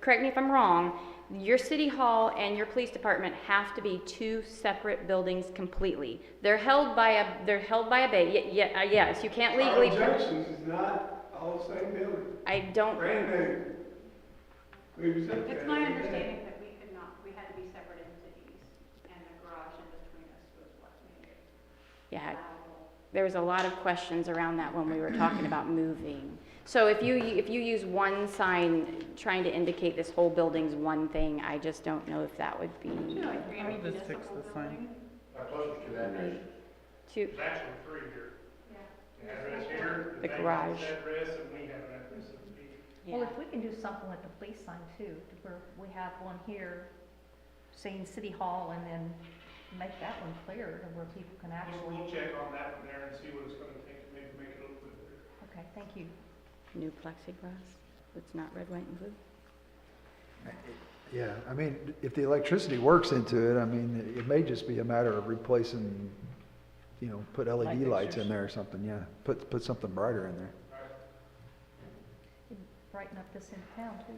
[SPEAKER 1] correct me if I'm wrong, your city hall and your police department have to be two separate buildings completely. They're held by a bay, yes, you can't legally.
[SPEAKER 2] Carl Junctions is not all the same building,
[SPEAKER 1] I don't,
[SPEAKER 2] brand new. We was up there.
[SPEAKER 15] it's my
[SPEAKER 2] the other day.
[SPEAKER 15] understanding that we could not, we had to be separate entities, and the garage in between us was what made it
[SPEAKER 1] yeah,
[SPEAKER 15] allowable.
[SPEAKER 1] there was a lot of questions around that when we were talking about moving. So if you use one sign trying to indicate this whole building's one thing, I just don't know if that would be
[SPEAKER 15] You know, like Granby
[SPEAKER 9] How does
[SPEAKER 15] Municipal
[SPEAKER 9] fix the sign?
[SPEAKER 15] Building.
[SPEAKER 16] How close to that is?
[SPEAKER 1] too.
[SPEAKER 11] There's actually three here.
[SPEAKER 15] Yeah.
[SPEAKER 11] The address here.
[SPEAKER 1] The
[SPEAKER 11] they have
[SPEAKER 1] garage.
[SPEAKER 11] this address, and we have an address of the.
[SPEAKER 3] Well, if we can do something with the police sign too, to where we have one here saying City Hall and then make that one clear to where people can actually.
[SPEAKER 11] We'll check on that from there and see what it's gonna take to maybe make it a little bit better.
[SPEAKER 3] Okay, thank you.
[SPEAKER 1] New plexiglass that's not red, white, and blue.
[SPEAKER 5] Yeah, I mean, if the electricity works into it, I mean, it may just be a matter of replacing, put LED
[SPEAKER 6] Light
[SPEAKER 5] lights
[SPEAKER 6] fixtures.
[SPEAKER 5] in there or something, yeah. Put something brighter in there.
[SPEAKER 3] It'd brighten up this end of town too.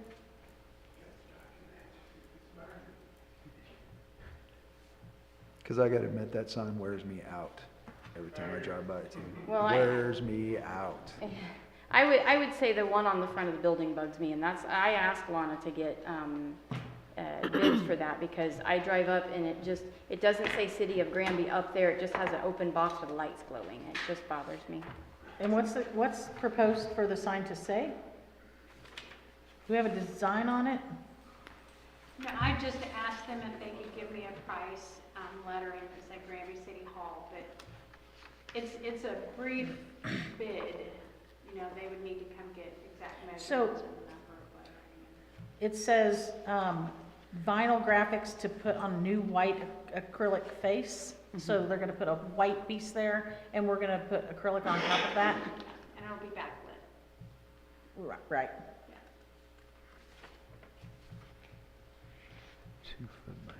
[SPEAKER 5] Because I gotta admit, that sign wears me out every time I drive by it too.
[SPEAKER 1] Well,
[SPEAKER 5] Wears me out.
[SPEAKER 1] I would say the one on the front of the building bugs me, and I asked Lana to get bids for that, because I drive up and it doesn't say City of Granby up there, it just has an open box with lights glowing, it just bothers me.
[SPEAKER 6] And what's proposed for the sign to say? Do we have a design on it?
[SPEAKER 15] No, I just asked them if they could give me a price, lettering that said Granby City Hall, but it's a brief bid. They would need to come get exact measurements
[SPEAKER 6] So-
[SPEAKER 15] and the number of lettering.
[SPEAKER 6] It says vinyl graphics to put on new white acrylic face. So they're gonna put a white piece there, and we're gonna put acrylic on top of that.
[SPEAKER 15] And it'll be backlit.
[SPEAKER 6] Right.
[SPEAKER 5] 2 foot by.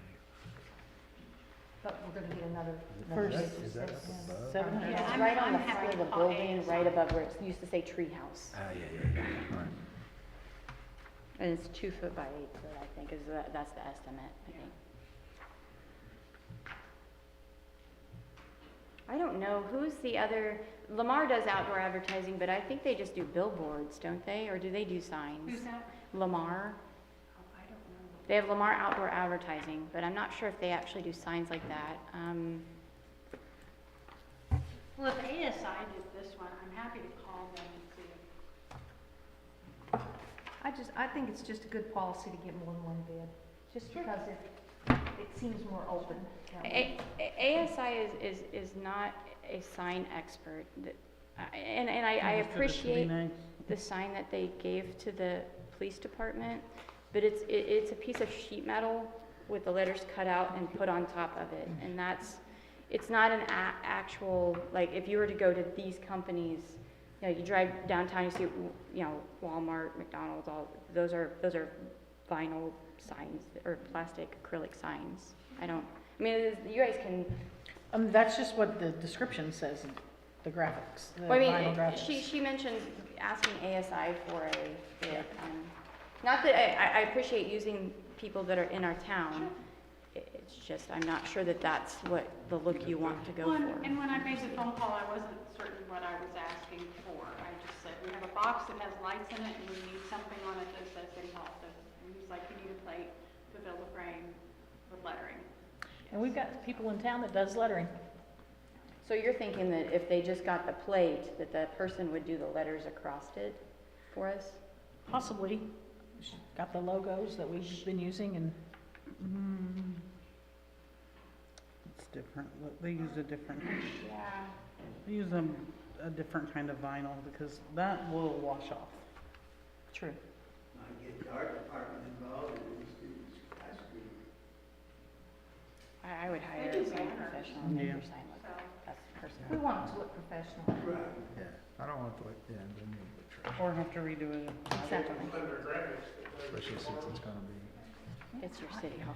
[SPEAKER 3] But we're gonna get another.
[SPEAKER 6] First-
[SPEAKER 3] bid
[SPEAKER 5] Is
[SPEAKER 3] that
[SPEAKER 5] that
[SPEAKER 3] says-
[SPEAKER 5] above?
[SPEAKER 15] Yeah,
[SPEAKER 1] It's
[SPEAKER 15] I'm-
[SPEAKER 1] right on
[SPEAKER 15] I'm
[SPEAKER 1] the
[SPEAKER 15] happy
[SPEAKER 1] front of
[SPEAKER 15] to
[SPEAKER 1] the
[SPEAKER 15] call
[SPEAKER 1] building,
[SPEAKER 15] ASI.
[SPEAKER 1] right above where it used to say treehouse.
[SPEAKER 5] Ah, yeah. All right.
[SPEAKER 1] And it's 2 foot by 8 foot, I think, that's the estimate, I think. I don't know, who's the other, Lamar does outdoor advertising, but I think they just do billboards, don't they? Or do they do signs?
[SPEAKER 15] Who's that?
[SPEAKER 1] Lamar.
[SPEAKER 15] Oh, I don't know.
[SPEAKER 1] They have Lamar Outdoor Advertising, but I'm not sure if they actually do signs like that.
[SPEAKER 15] Well, if ASI did this one, I'm happy to call them and see.
[SPEAKER 3] I think it's just a good policy to get more than one bid, just because it seems more open.
[SPEAKER 1] ASI is not a sign expert, and I appreciate the sign that they gave to the police department, but it's a piece of sheet metal with the letters cut out and put on top of it, and it's not an actual, like, if you were to go to these companies, you know, you drive downtown, you see, you know, Walmart, McDonald's, all, those are vinyl signs, or plastic acrylic signs. I mean, you guys can.
[SPEAKER 6] That's just what the description says, the graphics, the
[SPEAKER 1] Well, I
[SPEAKER 6] vinyl
[SPEAKER 1] mean,
[SPEAKER 6] graphics.
[SPEAKER 1] she mentioned asking ASI for a bid. Not that I appreciate using people that are in our town. It's just, I'm not sure that that's what the look you want to go
[SPEAKER 15] Well,
[SPEAKER 1] for.
[SPEAKER 15] and when I made the phone call, I wasn't certain what I was asking for. I just said, we have a box that has lights in it, and we need something on it that says City Hall. And he's like, you need a plate to fill the frame with lettering.
[SPEAKER 6] And we've got people in town that does lettering.
[SPEAKER 1] So you're thinking that if they just got the plate, that the person would do the letters across it for us?
[SPEAKER 6] Possibly. Got the logos that we've been using, and
[SPEAKER 9] It's different. They use a different,
[SPEAKER 1] Yeah.
[SPEAKER 9] they use a different kind of vinyl because that will wash off.
[SPEAKER 6] true.
[SPEAKER 16] I get the art department involved, and it's
[SPEAKER 1] I would hire
[SPEAKER 15] They do
[SPEAKER 1] a sign
[SPEAKER 15] banners.
[SPEAKER 1] professional and make
[SPEAKER 9] Yeah.
[SPEAKER 1] your sign look, that's
[SPEAKER 3] We
[SPEAKER 1] personal.
[SPEAKER 3] want it to look professional.
[SPEAKER 16] right.
[SPEAKER 5] Yeah, I don't want to look, yeah, they need to look trash,
[SPEAKER 9] Or have to redo it.
[SPEAKER 1] Exactly.
[SPEAKER 11] Under graphics.
[SPEAKER 5] especially since it's gonna be,
[SPEAKER 1] It's your city hall.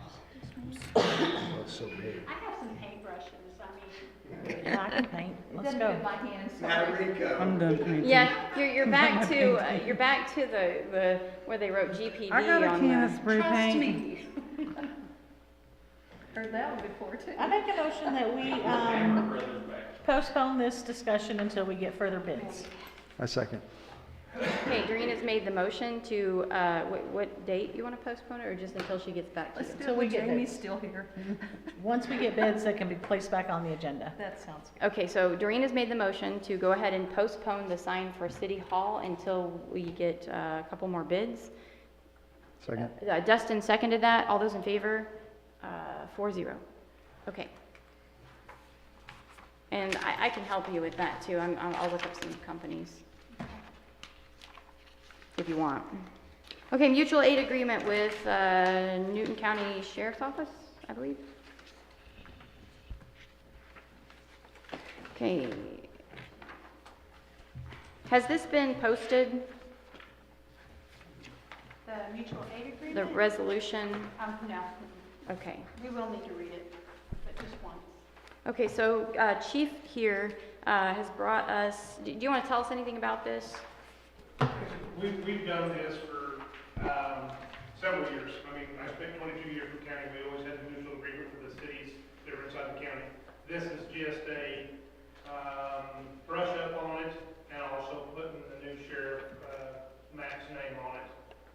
[SPEAKER 5] well, it's so big.
[SPEAKER 15] I have some paintbrushes, I mean,
[SPEAKER 6] Yeah, I can paint.
[SPEAKER 3] It
[SPEAKER 6] Let's
[SPEAKER 3] doesn't
[SPEAKER 6] go.
[SPEAKER 3] fit my hands,
[SPEAKER 16] Now,
[SPEAKER 3] sorry.
[SPEAKER 16] Rico.
[SPEAKER 9] I'm done painting.
[SPEAKER 1] Yeah, you're back to the where they wrote GPD
[SPEAKER 9] I got a
[SPEAKER 1] on
[SPEAKER 9] can of
[SPEAKER 1] the.
[SPEAKER 9] spray
[SPEAKER 3] Trust
[SPEAKER 9] paint.
[SPEAKER 3] me. Heard that one before too.
[SPEAKER 6] I make a motion that we postpone this discussion until we get further bids.
[SPEAKER 5] I second.
[SPEAKER 1] Okay, Doreen has made the motion to, what date you want to postpone it, or just until she gets back to
[SPEAKER 3] Let's
[SPEAKER 1] you?
[SPEAKER 3] do
[SPEAKER 6] Till
[SPEAKER 3] it
[SPEAKER 6] we
[SPEAKER 3] when
[SPEAKER 6] get
[SPEAKER 3] Jamie's
[SPEAKER 6] bids.
[SPEAKER 3] still here.
[SPEAKER 6] Once we get bids, that can be placed back on the agenda.
[SPEAKER 3] That sounds good.
[SPEAKER 1] Okay, so Doreen has made the motion to go ahead and postpone the sign for City Hall until we get a couple more bids.
[SPEAKER 5] Second.
[SPEAKER 1] Dustin seconded that. All those in favor? 4-0. Okay. And I can help you with that too. I'll look up some companies if you want. Okay, mutual aid agreement with Newton County Sheriff's Office, I believe. Okay. Has this been posted,
[SPEAKER 15] the mutual aid agreement.
[SPEAKER 1] the resolution?
[SPEAKER 15] No,
[SPEAKER 1] Okay.
[SPEAKER 15] we will need to read it, but just once.
[SPEAKER 1] Okay, so Chief here has brought us, do you want to tell us anything about this?
[SPEAKER 11] We've done this for, several years. I mean, I spent 22 years in county, we always had a mutual agreement for the cities that were inside the county. This is just a, brush up on it, and also putting the new sheriff, Matt's name on it,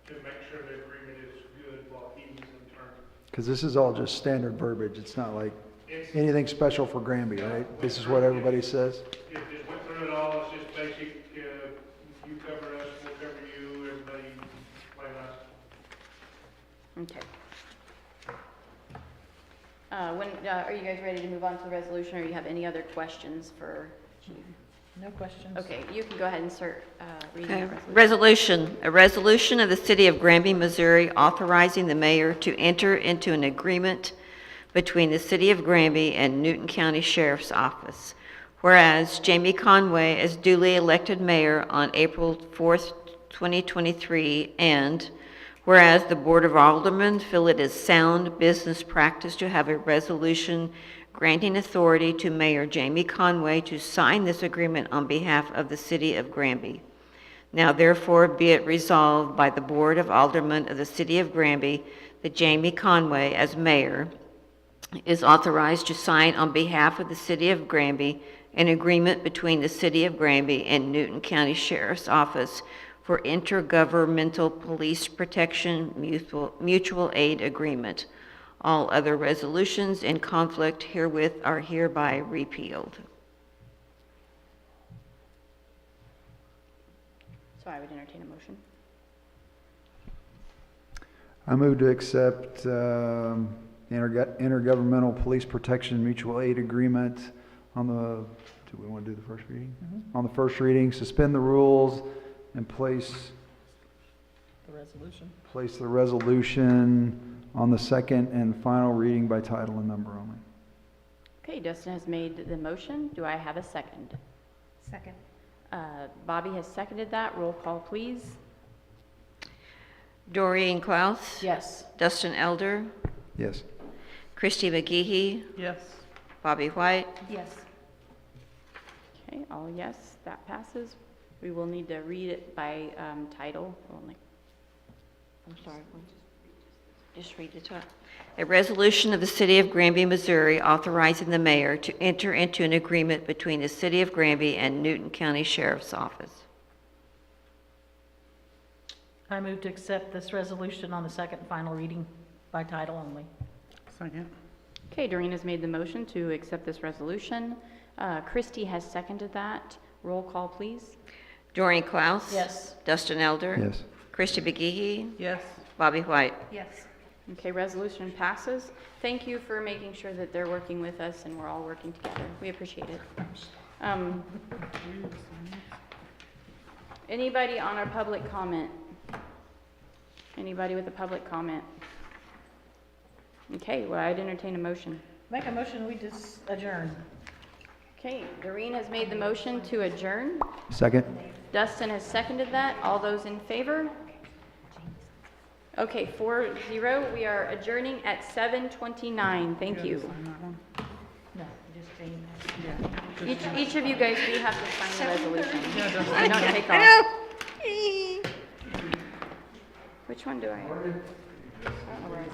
[SPEAKER 11] to make sure the agreement is good while he's in turn.
[SPEAKER 5] Because this is all just standard verbiage. It's not like
[SPEAKER 11] It's,
[SPEAKER 5] anything special for Granby, right? This is what everybody says?
[SPEAKER 11] it went through it all, it's just basic, you cover us, we'll cover you, everybody, play nice.
[SPEAKER 1] Okay. Are you guys ready to move on to the resolution, or you have any other questions for Chief?
[SPEAKER 6] No questions?
[SPEAKER 1] Okay, you can go ahead and start reading
[SPEAKER 4] Okay.
[SPEAKER 1] the resolution.
[SPEAKER 4] Resolution, a resolution of the City of Granby, Missouri, authorizing the mayor to enter into an agreement between the City of Granby and Newton County Sheriff's Office. Whereas Jamie Conway is duly elected mayor on April 4th, 2023, and whereas the Board of Aldermen feel it is sound business practice to have a resolution granting authority to Mayor Jamie Conway to sign this agreement on behalf of the City of Granby. Now therefore be it resolved by the Board of Aldermen of the City of Granby that Jamie Conway, as mayor, is authorized to sign on behalf of the City of Granby an agreement between the City of Granby and Newton County Sheriff's Office for intergovernmental police protection mutual aid agreement. All other resolutions in conflict herewith are hereby repealed.
[SPEAKER 1] So I would entertain a motion.
[SPEAKER 5] I move to accept intergovernmental police protection mutual aid agreement on the, do we want to do the first reading? On the first reading, suspend the rules and place
[SPEAKER 6] The resolution.
[SPEAKER 5] the resolution on the second and final reading by title and number only.
[SPEAKER 1] Okay, Dustin has made the motion. Do I have a second?
[SPEAKER 3] Second.
[SPEAKER 1] Bobby has seconded that. Roll call, please.
[SPEAKER 4] Doreen Klaus?
[SPEAKER 6] Yes.
[SPEAKER 4] Dustin Elder?
[SPEAKER 5] Yes.
[SPEAKER 4] Christy McGehee?
[SPEAKER 9] Yes.
[SPEAKER 4] Bobby White?
[SPEAKER 3] Yes.
[SPEAKER 1] Okay, all yes, that passes. We will need to read it by title only.
[SPEAKER 4] I'm sorry. Just read the top. A resolution of the City of Granby, Missouri, authorizing the mayor to enter into an agreement between the City of Granby and Newton County Sheriff's Office.
[SPEAKER 6] I move to accept this resolution on the second and final reading by title only.
[SPEAKER 9] Second.
[SPEAKER 1] Okay, Doreen has made the motion to accept this resolution. Christy has seconded that. Roll call, please.
[SPEAKER 4] Doreen Klaus?
[SPEAKER 6] Yes.
[SPEAKER 4] Dustin Elder?
[SPEAKER 5] Yes.
[SPEAKER 4] Christy McGehee?
[SPEAKER 9] Yes.
[SPEAKER 4] Bobby White?
[SPEAKER 3] Yes.
[SPEAKER 1] Okay, resolution passes. Thank you for making sure that they're working with us and we're all working together. We appreciate it. Anybody on our public comment? Anybody with a public comment? Okay, well, I'd entertain a motion.
[SPEAKER 6] Make a motion, we just adjourn.
[SPEAKER 1] Okay, Doreen has made the motion to adjourn.
[SPEAKER 5] Second?
[SPEAKER 1] Dustin has seconded that. All those in favor? Okay, 4-0. We are adjourning at 7:29. Thank you.
[SPEAKER 6] No, just Jane.
[SPEAKER 1] Each of you guys do have to sign the resolution.
[SPEAKER 9] Yeah,
[SPEAKER 1] Do not take off. Which one do I? I don't know where I-